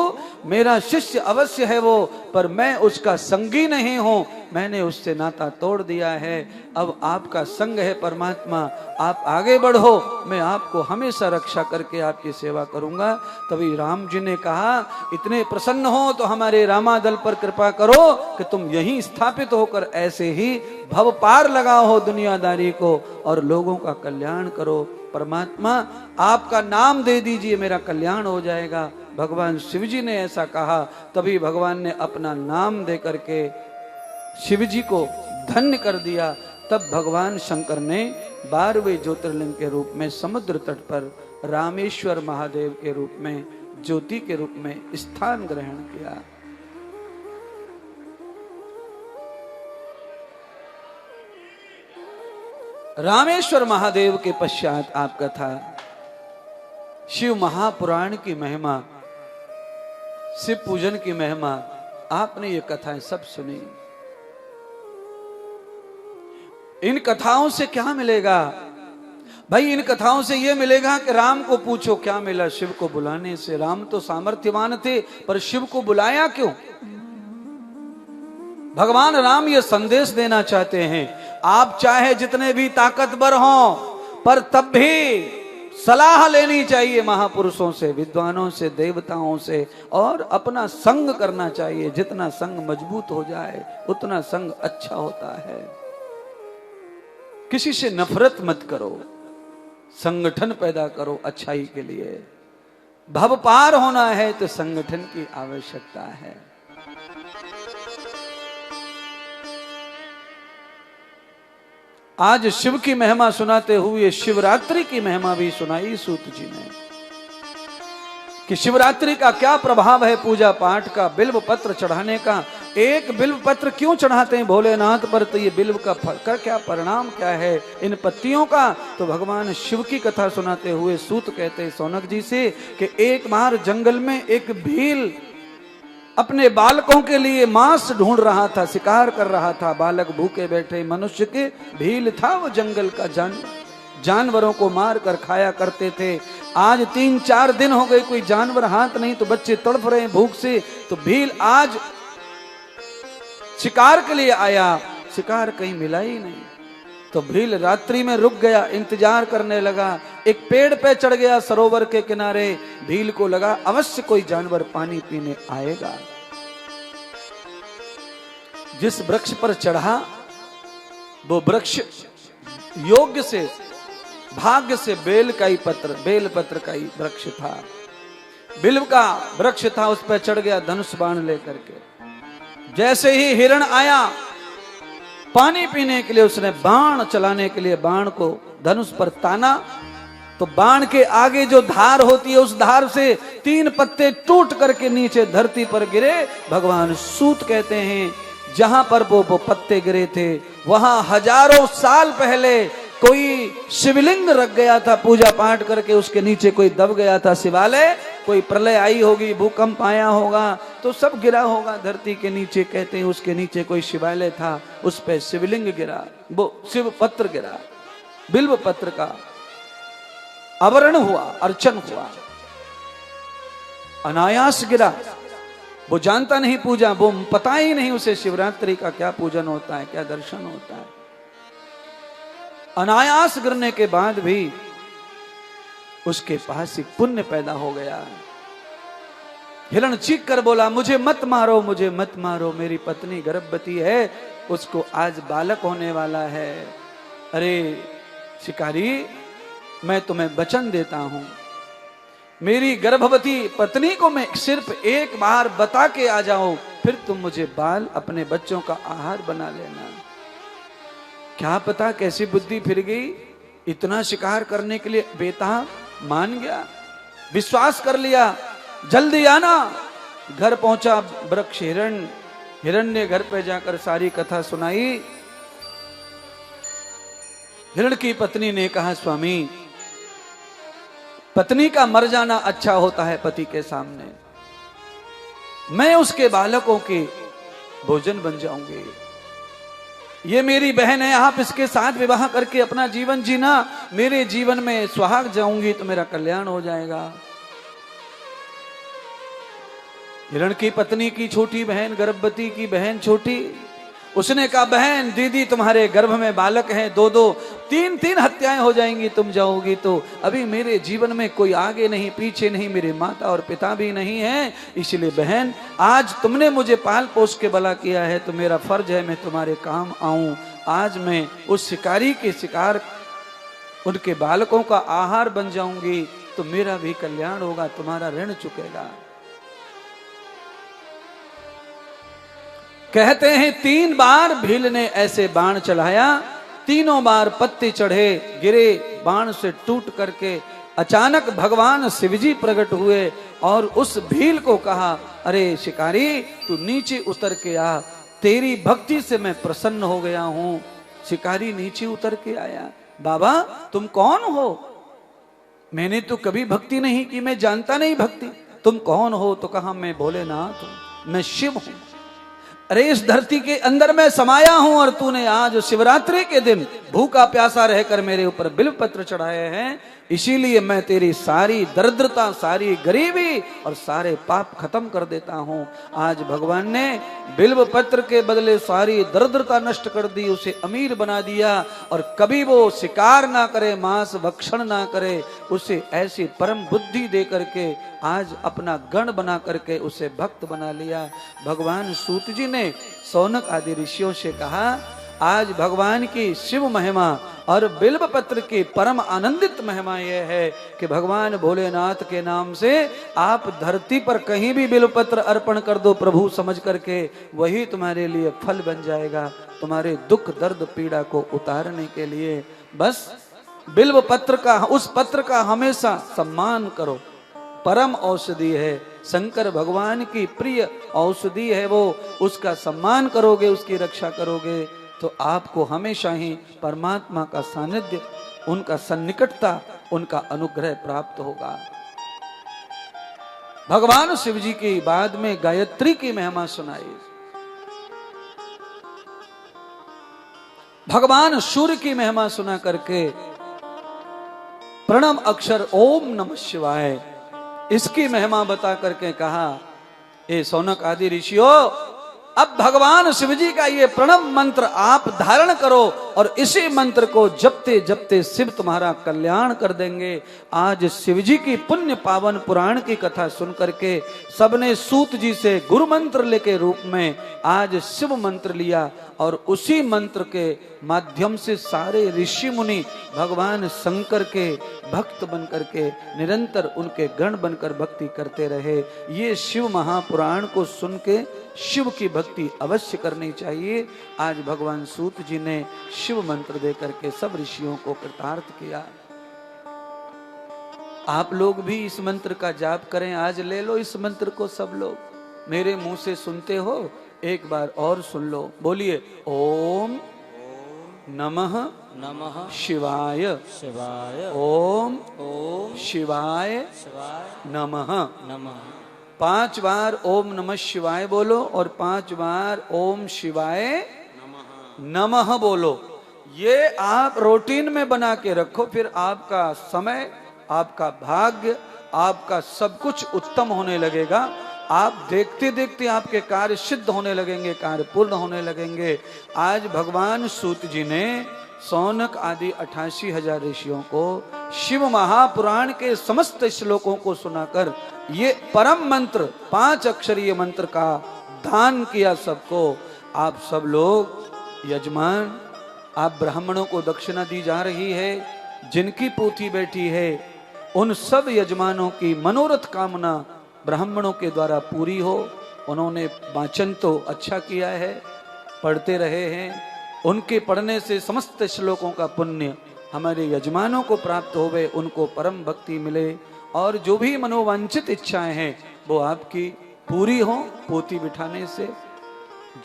मेरा शिष्य अवश्य है वो, पर मैं उसका संगी नहीं हूं, मैंने उससे नाता तोड़ दिया है। अब आपका संग है परमात्मा, आप आगे बढ़ो, मैं आपको हमेशा रक्षा करके आपकी सेवा करूंगा। तभी राम जी ने कहा, इतने प्रसन्न हो तो हमारे रामादल पर कृपा करो कि तुम यहीं स्थापित होकर ऐसे ही भव पार लगाओ हो दुनियादारी को और लोगों का कल्याण करो। परमात्मा आपका नाम दे दीजिए, मेरा कल्याण हो जाएगा। भगवान शिव जी ने ऐसा कहा। तभी भगवान ने अपना नाम दे करके शिव जी को धन्य कर दिया। तब भगवान शंकर ने 12वें ज्योतिर्लिंग के रूप में समुद्र तट पर रामेश्वर महादेव के रूप में ज्योति के रूप में स्थान ग्रहण किया। रामेश्वर महादेव के पश्चात आपका था शिव महापुराण की महिमा, शिव पूजन की महिमा। आपने ये कथाएं सब सुनी। इन कथाओं से क्या मिलेगा भाई? इन कथाओं से यह मिलेगा कि राम को पूछो क्या मिला शिव को बुलाने से। राम तो सामर्थ्यवान थे, पर शिव को बुलाया क्यों? भगवान राम ये संदेश देना चाहते हैं, आप चाहे जितने भी ताकतवर हों, पर तब भी सलाह लेनी चाहिए महापुरुषों से, विद्वानों से, देवताओं से, और अपना संग करना चाहिए। जितना संग मजबूत हो जाए उतना संग अच्छा होता है। किसी से नफरत मत करो, संगठन पैदा करो अच्छाई के लिए। भव पार होना है तो संगठन की आवश्यकता है। आज शिव की महिमा सुनाते हुए शिवरात्रि की महिमा भी सुनाई सूत जी ने कि शिवरात्रि का क्या प्रभाव है पूजा पाठ का, बिल्व पत्र चढ़ाने का। एक बिल्व पत्र क्यों चढ़ाते हैं भोलेनाथ पर? तो ये बिल्व का फल का क्या परिणाम क्या है इन पत्तियों का? तो भगवान शिव की कथा सुनाते हुए सूत कहते हैं सौनक जी से कि एक बार जंगल में एक भील अपने बालकों के लिए मांस ढूंढ रहा था, शिकार कर रहा था। बालक भूखे बैठे मनुष्य के, भील था वो जंगल का जानवरों को मार कर खाया करते थे। आज 3-4 दिन हो गए कोई जानवर हाथ नहीं, तो बच्चे तड़प रहे हैं भूख से। तो भील आज शिकार के लिए आया, शिकार कहीं मिला ही नहीं। तो भील रात्रि में रुक गया, इंतजार करने लगा। एक पेड़ पे चढ़ गया सरोवर के किनारे। भील को लगा अवश्य कोई जानवर पानी पीने आएगा। जिस वृक्ष पर चढ़ा वो वृक्ष योग्य से, भाग्य से बेल पत्र का ही वृक्ष था, बिल्व का वृक्ष था। उस पर चढ़ गया धनुष बाण लेकर के। जैसे ही हिरण आया पानी पीने के लिए, उसने बाण चलाने के लिए बाण को धनुष पर ताना, तो बाण के आगे जो धार होती है उस धार से 3 पत्ते टूट करके नीचे धरती पर गिरे। भगवान सूत कहते हैं जहां पर वो पत्ते गिरे थे वहां हजारों साल पहले कोई शिवलिंग रख गया था पूजा पाठ करके, उसके नीचे कोई दब गया था शिवालय। कोई प्रलय आई होगी, भूकंप आया होगा तो सब गिरा होगा धरती के नीचे। कहते हैं उसके नीचे कोई शिवालय था, उस पे शिवलिंग गिरा, वो शिव पत्र गिरा, बिल्व पत्र का आवरण हुआ, अर्चन हुआ, अनायास गिरा। वो जानता नहीं पूजा, वो पता ही नहीं उसे शिवरात्रि का क्या पूजन होता है, क्या दर्शन होता है। अनायास गिरने के बाद भी उसके पास एक पुण्य पैदा हो गया। हिरण चीख कर बोला मुझे मत मारो, मुझे मत मारो, मेरी पत्नी गर्भवती है, उसको आज बालक होने वाला है। अरे शिकारी, मैं तुम्हें वचन देता हूं, मेरी गर्भवती पत्नी को मैं सिर्फ एक बार बता के आ जाऊं, फिर तुम मुझे बाल अपने बच्चों का आहार बना लेना। क्या पता कैसी बुद्धि फिर गई, इतना शिकार करने के लिए बेताब मान गया, विश्वास कर लिया। जल्दी आना। घर पहुंचा वृक्ष हिरण ने घर पे जाकर सारी कथा सुनाई। हिरण की पत्नी ने कहा स्वामी, पत्नी का मर जाना अच्छा होता है पति के सामने, मैं उसके बालकों के भोजन बन जाऊंगी। ये मेरी बहन है, आप इसके साथ विवाह करके अपना जीवन जीना, मेरे जीवन में सुहाग जाऊंगी तो मेरा कल्याण हो जाएगा। हिरण की पत्नी की छोटी बहन, गर्भवती की बहन छोटी, उसने कहा बहन दीदी तुम्हारे गर्भ में बालक हैं, 2-2 3-3 हत्याएं हो जाएंगी तुम जाओगी तो। अभी मेरे जीवन में कोई आगे नहीं पीछे नहीं, मेरे माता और पिता भी नहीं है, इसलिए बहन आज तुमने मुझे पाल पोस के भला किया है तो मेरा फर्ज है मैं तुम्हारे काम आऊं। आज मैं उस शिकारी के शिकार उनके बालकों का आहार बन जाऊंगी तो मेरा भी कल्याण होगा, तुम्हारा ऋण चुकेगा। कहते हैं 3 बार भील ने ऐसे बाण चढ़ाया, तीनों बार पत्ते चढ़े, गिरे, बाण से टूट करके अचानक भगवान शिवजी प्रकट हुए और उस भील को कहा अरे शिकारी तू नीचे उतर के आ, तेरी भक्ति से मैं प्रसन्न हो गया हूं। शिकारी नीचे उतर के आया, बाबा तुम कौन हो? मैंने तो कभी भक्ति नहीं की, मैं जानता नहीं भक्ति। तुम कौन हो? तो कहा मैं भोलेनाथ हूं, मैं शिव हूं। अरे इस धरती के अंदर मैं समाया हूं और तूने आज शिवरात्रि के दिन भूखा प्यासा रहकर मेरे ऊपर बिल्व पत्र चढ़ाए हैं, इसीलिए मैं तेरी सारी दरिद्रता, सारी गरीबी और सारे पाप खत्म कर देता हूं। आज भगवान ने बिल्व पत्र के बदले सारी दरिद्रता नष्ट कर दी, उसे अमीर बना दिया और कभी वो शिकार ना करे, मांस भक्षण ना करे, उसे ऐसी परम बुद्धि दे करके आज अपना गण बना करके उसे भक्त बना लिया। भगवान सूत जी ने सौनक आदि ऋषियों से कहा आज भगवान की शिव महिमा और बिल्व पत्र की परम आनंदित महिमा यह है कि भगवान भोलेनाथ के नाम से आप धरती पर कहीं भी बिल्व पत्र अर्पण कर दो प्रभु समझ करके, वही तुम्हारे लिए फल बन जाएगा, तुम्हारे दुख दर्द पीड़ा को उतारने के लिए। बस बिल्व पत्र का, उस पत्र का हमेशा सम्मान करो, परम औषधि है, शंकर भगवान की प्रिय औषधि है वो, उसका सम्मान करोगे, उसकी रक्षा करोगे तो आपको हमेशा ही परमात्मा का सानिध्य, उनका सन्निकटता, उनका अनुग्रह प्राप्त होगा। भगवान शिव जी की बाद में गायत्री की महिमा सुनाई, भगवान सूर्य की महिमा सुना करके प्रणव अक्षर ओम नमः शिवाय इसकी महिमा बता करके कहा ए सौनक आदि ऋषियों, अब भगवान शिव जी का ये प्रणव मंत्र आप धारण करो और इसी मंत्र को जपते जपते शिव तुम्हारा कल्याण कर देंगे। आज शिव जी की पुण्य पावन पुराण की कथा सुन करके सबने सूत जी से गुरु मंत्र लेके रूप में आज शिव मंत्र लिया और उसी मंत्र के माध्यम से सारे ऋषि मुनि भगवान शंकर के भक्त बनकर के निरंतर उनके गण बनकर भक्ति करते रहे। ये शिव महापुराण को सुन के शिव की भक्ति अवश्य करनी चाहिए। आज भगवान सूत जी ने शिव मंत्र दे करके सब ऋषियों को कृतार्थ किया। आप लोग भी इस मंत्र का जाप करें। आज ले लो इस मंत्र को सब लोग, मेरे मुंह से सुनते हो, एक बार और सुन लो। बोलिए ओम नमः नमः शिवाय शिवाय ओम ओम शिवाय शिवाय नमः। नमः। 5 बार ओम नमः शिवाय बोलो और 5 बार ओम शिवाय नमः बोलो। ये आप रूटीन में बना के रखो, फिर आपका समय, आपका भाग्य, आपका सब कुछ उत्तम होने लगेगा। आप देखते देखते आपके कार्य सिद्ध होने लगेंगे, कार्य पूर्ण होने लगेंगे। आज भगवान सूत जी ने सौनक आदि 88,000 ऋषियों को शिव महापुराण के समस्त श्लोकों को सुनाकर ये परम मंत्र 5 अक्षरीय मंत्र का दान किया सबको। आप सब लोग यजमान, आप ब्राह्मणों को दक्षिणा दी जा रही है। जिनकी पोथी बैठी है उन सब यजमानों की मनोरथ कामना ब्राह्मणों के द्वारा पूरी हो। उन्होंने वाचन तो अच्छा किया है, पढ़ते रहे हैं। उनके पढ़ने से समस्त श्लोकों का पुण्य हमारे यजमानों को प्राप्त होवे, उनको परम भक्ति मिले और जो भी मनोवांछित इच्छाएं हैं वो आपकी पूरी हो पोथी बिठाने से।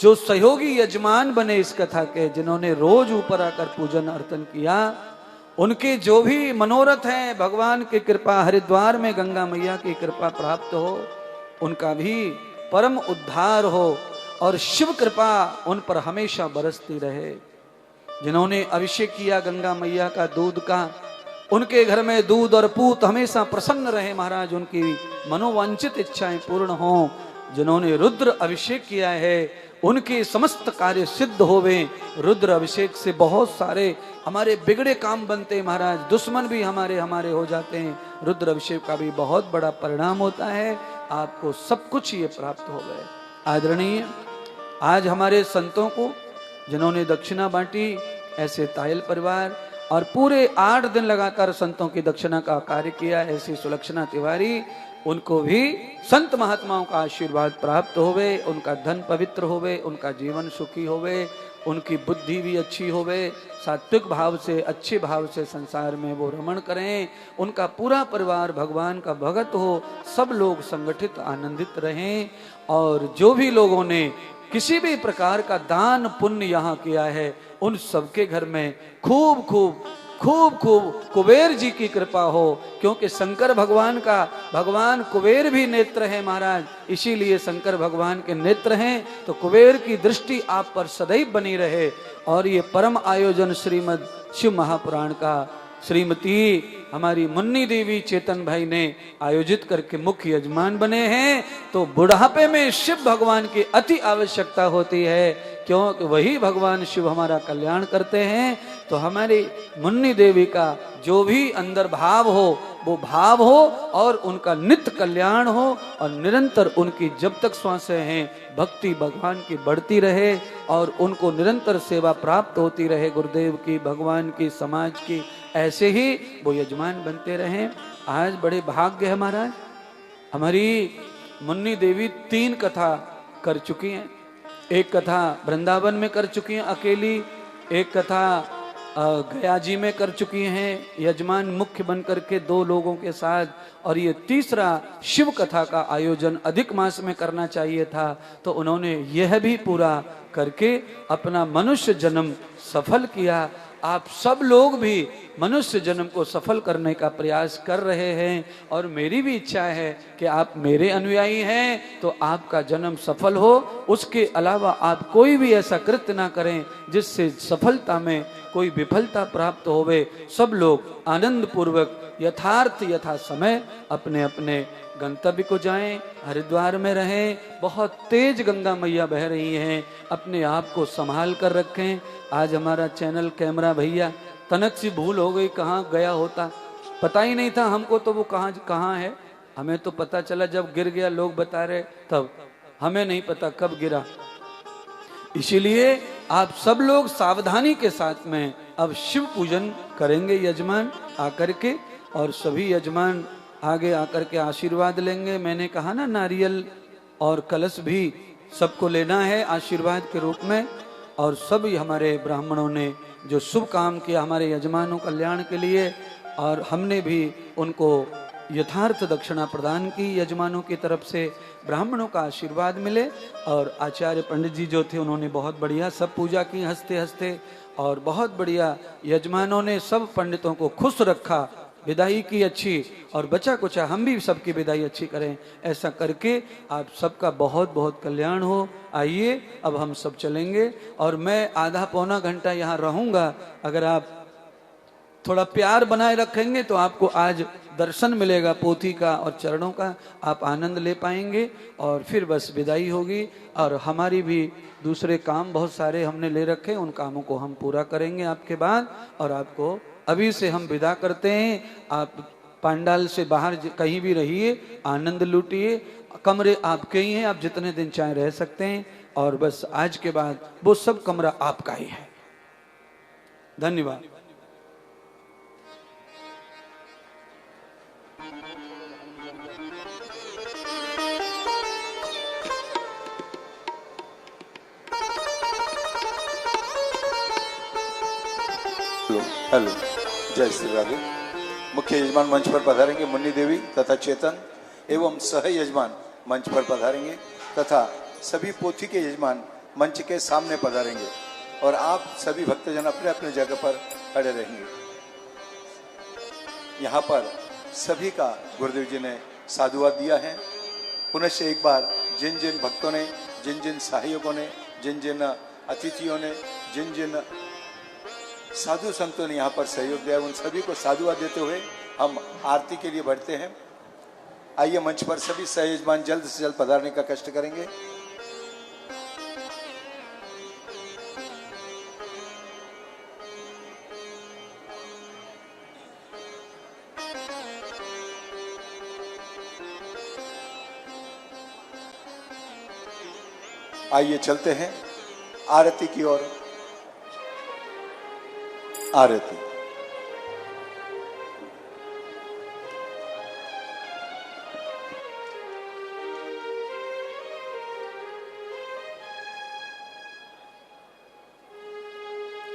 जो सहयोगी यजमान बने इस कथा के, जिन्होंने रोज ऊपर आकर पूजन अर्चन किया, उनके जो भी मनोरथ हैं भगवान की कृपा, हरिद्वार में गंगा मैया की कृपा प्राप्त हो, उनका भी परम उद्धार हो और शिव कृपा उन पर हमेशा बरसती रहे। जिन्होंने अभिषेक किया गंगा मैया का दूध का, उनके घर में दूध और पूत हमेशा प्रसन्न रहे महाराज, उनकी मनोवांछित इच्छाएं पूर्ण हों। जिन्होंने रुद्र अभिषेक किया है उनके समस्त कार्य सिद्ध होवे। रुद्र अभिषेक से बहुत सारे हमारे बिगड़े काम बनते हैं महाराज, दुश्मन भी हमारे हो जाते हैं। रुद्र अभिषेक का भी बहुत बड़ा परिणाम होता है। आपको सब कुछ ये प्राप्त हो गए। आदरणीय, आज हमारे संतों को जिन्होंने दक्षिणा बांटी, ऐसे तायल परिवार और पूरे 8 दिन लगातार संतों की दक्षिणा का कार्य किया, ऐसी सुलक्षणा तिवारी, उनको भी संत महात्माओं का आशीर्वाद प्राप्त होवे, उनका धन पवित्र होवे, उनका जीवन सुखी होवे, उनकी बुद्धि भी अच्छी होवे, सात्विक भाव से, अच्छे भाव से संसार में वो रमण करें, उनका पूरा परिवार भगवान का भगत हो, सब लोग संगठित आनंदित रहें। और जो भी लोगों ने किसी भी प्रकार का दान पुण्य यहाँ किया है, उन सबके घर में खूब खूब कुबेर जी की कृपा हो, क्योंकि शंकर भगवान का, भगवान कुबेर भी नेत्र है महाराज, इसीलिए शंकर भगवान के नेत्र हैं, तो कुबेर की दृष्टि आप पर सदैव बनी रहे। और ये परम आयोजन श्रीमद शिव महापुराण का श्रीमती हमारी मुन्नी देवी चेतन भाई ने आयोजित करके मुख्य यजमान बने हैं। तो बुढ़ापे में शिव भगवान की अति आवश्यकता होती है, क्योंकि वही भगवान शिव हमारा कल्याण करते हैं। तो हमारी मुन्नी देवी का जो भी अंदर भाव हो वो भाव हो और उनका नित्य कल्याण हो और निरंतर उनकी जब तक श्वासें हैं भक्ति भगवान की बढ़ती रहे और उनको निरंतर सेवा प्राप्त होती रहे, गुरुदेव की, भगवान की, समाज की, ऐसे ही वो यजमान बनते रहें। आज बड़े भाग्य है महाराज, हमारी मुन्नी देवी 3 कथा कर चुकी हैं। एक कथा वृंदावन में कर चुकी हैं अकेली, एक कथा गया जी में कर चुकी हैं यजमान मुख्य बन करके 2 लोगों के साथ, और ये तीसरा शिव कथा का आयोजन अधिक मास में करना चाहिए था, तो उन्होंने यह भी पूरा करके अपना मनुष्य जन्म सफल किया। आप सब लोग भी मनुष्य जन्म को सफल करने का प्रयास कर रहे हैं और मेरी भी इच्छा है कि आप मेरे अनुयायी हैं तो आपका जन्म सफल हो। उसके अलावा आप कोई भी ऐसा कृत्य ना करें जिससे सफलता में कोई विफलता प्राप्त होवे। सब लोग आनंद पूर्वक यथार्थ यथा समय अपने अपने गंतव्य को जाएं, हरिद्वार में रहें। बहुत तेज गंगा मैया बह रही हैं, अपने आप को संभाल कर रखें। आज हमारा चैनल कैमरा भैया तनक सी भूल हो गई, कहाँ गया होता पता ही नहीं था हमको, तो वो कहाँ है। हमें तो पता चला जब गिर गया, लोग बता रहे तब, हमें नहीं पता कब गिरा। इसीलिए आप सब लोग सावधानी के साथ में अब शिव पूजन करेंगे यजमान आकर के, और सभी यजमान आगे आकर के आशीर्वाद लेंगे। मैंने कहा ना, नारियल और कलश भी सबको लेना है आशीर्वाद के रूप में। और सभी हमारे ब्राह्मणों ने जो शुभ काम किया हमारे यजमानों कल्याण के लिए, और हमने भी उनको यथार्थ दक्षिणा प्रदान की यजमानों की तरफ से, ब्राह्मणों का आशीर्वाद मिले। और आचार्य पंडित जी जो थे उन्होंने बहुत बढ़िया सब पूजा की हंसते हंसते, और बहुत बढ़िया यजमानों ने सब पंडितों को खुश रखा, विदाई की अच्छी, और बचा कुचा हम भी सबकी विदाई अच्छी करें। ऐसा करके आप सबका बहुत बहुत कल्याण हो। आइए अब हम सब चलेंगे, और मैं आधा पौना घंटा यहाँ रहूँगा। अगर आप थोड़ा प्यार बनाए रखेंगे तो आपको आज दर्शन मिलेगा पोथी का और चरणों का, आप आनंद ले पाएंगे। और फिर बस विदाई होगी, और हमारी भी दूसरे काम बहुत सारे हमने ले रखे, उन कामों को हम पूरा करेंगे आपके बाद। और आपको अभी से हम विदा करते हैं। आप पंडाल से बाहर कहीं भी रहिए, आनंद लूटिए, कमरे आपके ही हैं, आप जितने दिन चाहे रह सकते हैं। और बस आज के बाद वो सब कमरा आपका ही है। धन्यवाद। हेलो, जय श्री राधे। मुख्य यजमान मंच पर पधारेंगे मुन्नी देवी तथा चेतन, एवं सह यजमान मंच पर पधारेंगे, तथा सभी पोथी के यजमान मंच के सामने पधारेंगे। और आप सभी भक्तजन अपने अपने जगह पर खड़े रहेंगे। यहाँ पर सभी का गुरुदेव जी ने साधुवाद दिया है। पुनः एक बार जिन जिन भक्तों ने, जिन जिन सहायकों ने, जिन जिन अतिथियों ने, जिन जिन साधु संतों ने यहाँ पर सहयोग दिया, उन सभी को साधुवाद देते हुए हम आरती के लिए बढ़ते हैं। आइए मंच पर सभी सहयजमान जल्द से जल्द पधारने का कष्ट करेंगे। आइए चलते हैं आरती की ओर। आरती।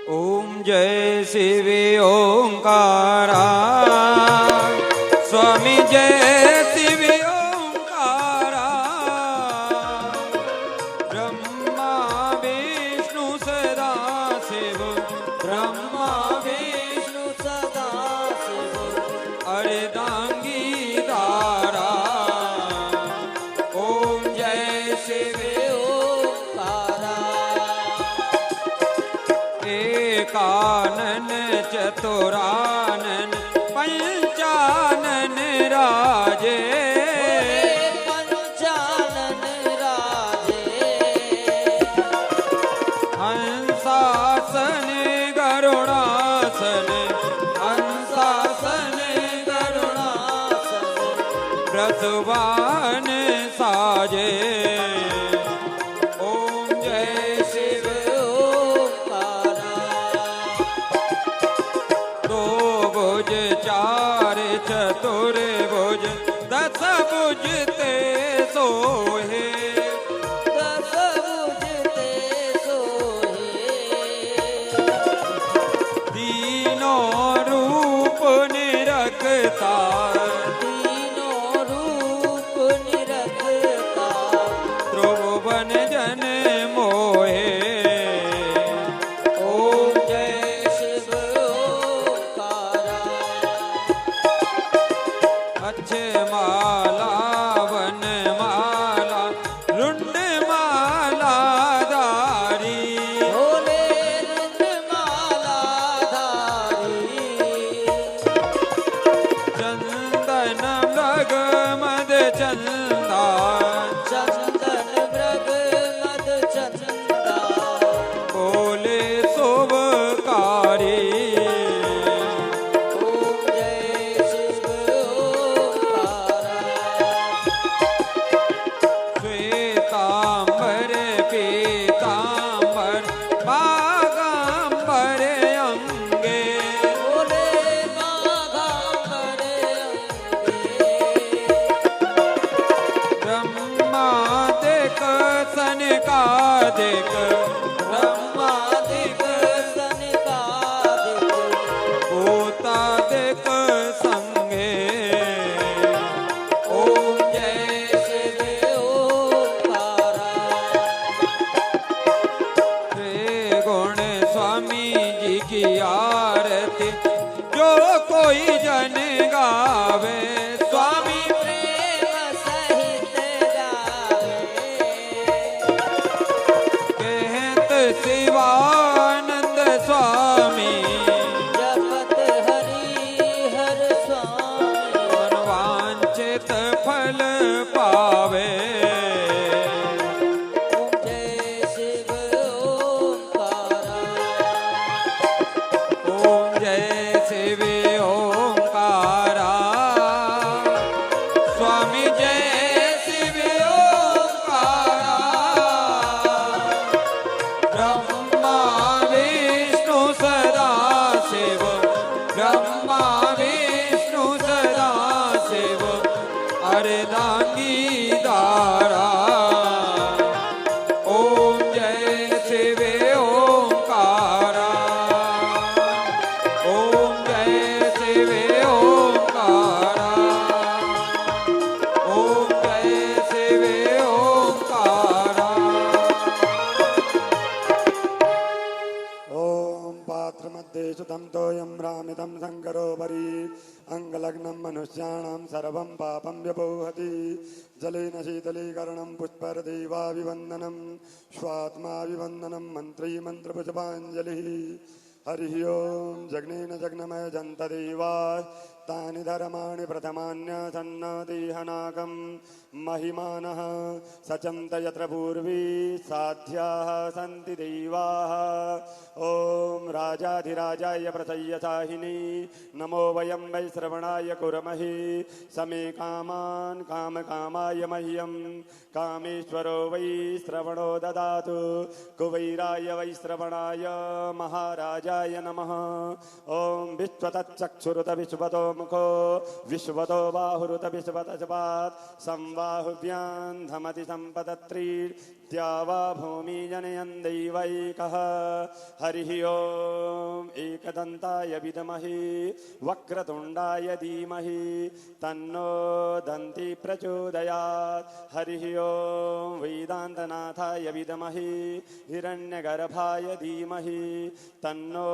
ओम जय शिव ओंकारा, स्वामी जय शिव ओंकारा। ब्रह्मा विष्णु सदा शिव, ब्रह्मा विष्णु सदा शिव, अर्धांगी धारा। ओम जय शिव ओंकारा। एकानन चतुरानन पंचानन राजे, पंचानन राजे। हंसासन गरुड़ासन, हंसासन गरुड़ासन। व्रतवान साजे। चतुर्भुज दस भुज ते सोहे, दस भुज ते सोहे। तीनों रूप निरखता, तीनों रूप निरखता। सनिकादिक ब्रह्मादिक सनिकादिक भूतादिक संगे ओम जय शिव ओंकारा। गुण स्वामी जी की आरती जो कोई जन गावे स्वामी प्रेम सहित गावे कहत शिवानंद स्वामी जपत हरि हर स्वामी मनवांचित फल पावे ओम जय शिव ओंकारा। ओम जय शिव ओंकारा स्वामी जय शिव ओंकारा ब्रह्मा विष्णु सदा शिव ब्रह्मा विष्णु सदा शिव अर्धांगी दारा ओम जय शिव ओंकारा ओम जय शिव ओंकारा ओम जय शिव ओंकारा ओम पात्र मध्ये सुतं तोयं रामितं शङ्करोपरि अङ्गलग्नं मनुष्याणां सर्वं पापं व्यपोहति जलेन शीतलीकरणं पुष्परदेवाभिवन्दनं स्वात्माभिवन्दनं मन्त्री मन्त्रपुष्पाञ्जलिः हरिः ओं जग्नेन जग्नमय जन्तदेवा तानि धर्माणि प्रथमान्यसन्नदेहनाकं महिमानः सचन्त यत्र पूर्वी साध्याः सन्ति देवाः ॐ राजाधिराजाय प्रसय्यसाहिनी नमो वयं वै श्रवणाय कुर्महे समे कामान् कामकामाय मह्यं कामेश्वरो वै श्रवणो ददातु कुवैराय वै श्रवणाय महाराजाय नमः ॐ विश्वतच्चक्षुरुत विश्वतो मुखो विश्वतो बाहुरुत विश्वतस्वात् संबाहुभ्यां धमति सम्पदत्रीर्द्यावा भूमि जनयन् दैवैकः हरिः ओम् एकदन्ताय विद्महे वक्रतुण्डाय धीमहि तन्नो दन्ति प्रचोदयात् हरिः ओम् वेदान्तनाथाय विद्महे हिरण्यगर्भाय धीमहि तन्नो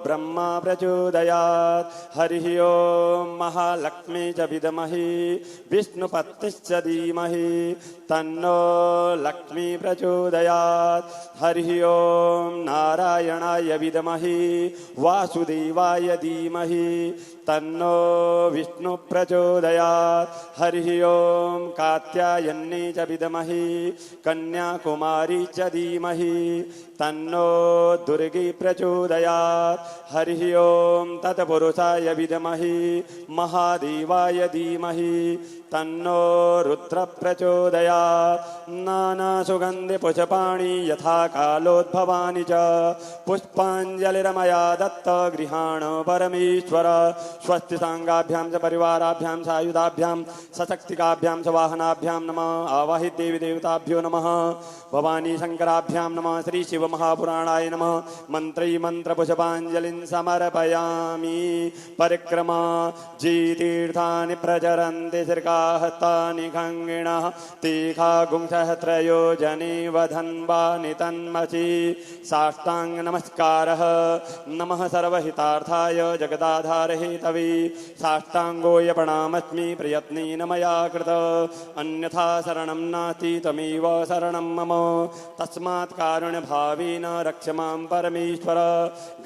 ब्रह्मा प्रचोदयात् हरिः ओम् महालक्ष्मी च विद्महे विष्णुपत्निश्च धीमहि तन्नो लक्ष्मी प्रचोदयात् हरिः ओम् नारायणाय विद्महे वासुदेवाय धीमहि तन्नो विष्णु प्रचोदयात् हरिः ओम् कात्यायन्यै च विद्महे कन्याकुमारी च धीमहि तन्नो दुर्गे प्रचोदयात् हरिः ओम् तत्पुरुषाय विद्महे महादेवाय धीमहि तन्नो रुद्र प्रचोदयात् नानासुगन्धि पुष्पाणि यथा कालोद्भवानि च पुष्पाञ्जलिर्मया दत्त गृहाण परमेश्वर स्वस्ति सांगाभ्यां च परिवाराभ्यां सायुधाभ्यां सशक्तिकाभ्यां च वाहनाभ्यां नमः आवाहि देवी देवताभ्यो नमः भवानी शंकराभ्यां नमः श्री शिव महापुराणाय नमः मंत्रै मंत्रपुष्पाञ्जलिं समर्पयामि परिक्रमा जी तीर्थानि प्रचरन्ति श्रीकाहतानि खङ्गिणः तीखागुंसहस्रयो जने वधन्वानि तन्मसि साष्टांग नमस्कारः नमः सर्वहितार्थाय जगदाधार हेतवे साष्टांगोय प्रणामस्मि प्रयत्नेन मया कृत अन्यथा शरणं नास्ति त्वमेव शरणं मम तस्मात् कारुण्यभावेन रक्ष मां परमेश्वर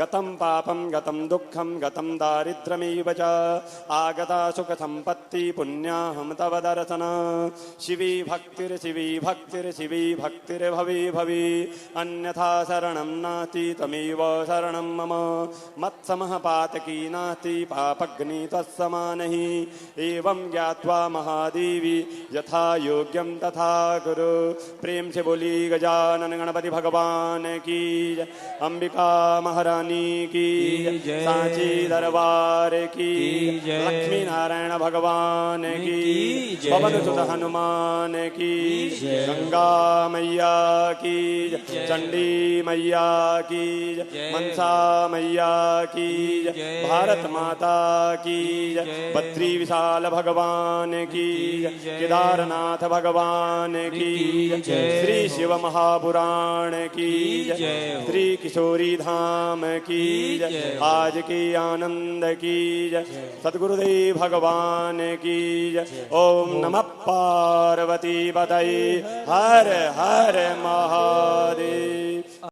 गतं पापं गतं दुःखं गतं दारिद्र्यमेव च आगता सुखसम्पत्ति पुण्याहं तव दर्शन शिवी भक्तिर्भवे भवे अन्यथा शरणं नास्ति त्वमेव शरणं मम मत्समः पातकी नास्ति पापग्नि तत्समानहि एवं ज्ञात्वा महादेवी यथा योग्यं तथा कुरु प्रेम से बोली गजानन गणपति भगवान की जय, अंबिका महारानी की जय, सांची दरबार की जय, लक्ष्मी नारायण भगवान की जय। पवन सुत हनुमान की जय। गंगा मैया की जय, चंडी मैया की जय, जय। मनसा मैया की जय, जय। भारत माता की जय, जय। बद्री विशाल भगवान की जय, जय। केदारनाथ भगवान की जय, जय। श्री शिव महापुराण की जय, जय। श्री किशोरी धाम की जय, जय। आज की आनंद की जय, सदगुरुदेव भगवान की जय। ओम नमः पार्वती पतये हर हर महादेव।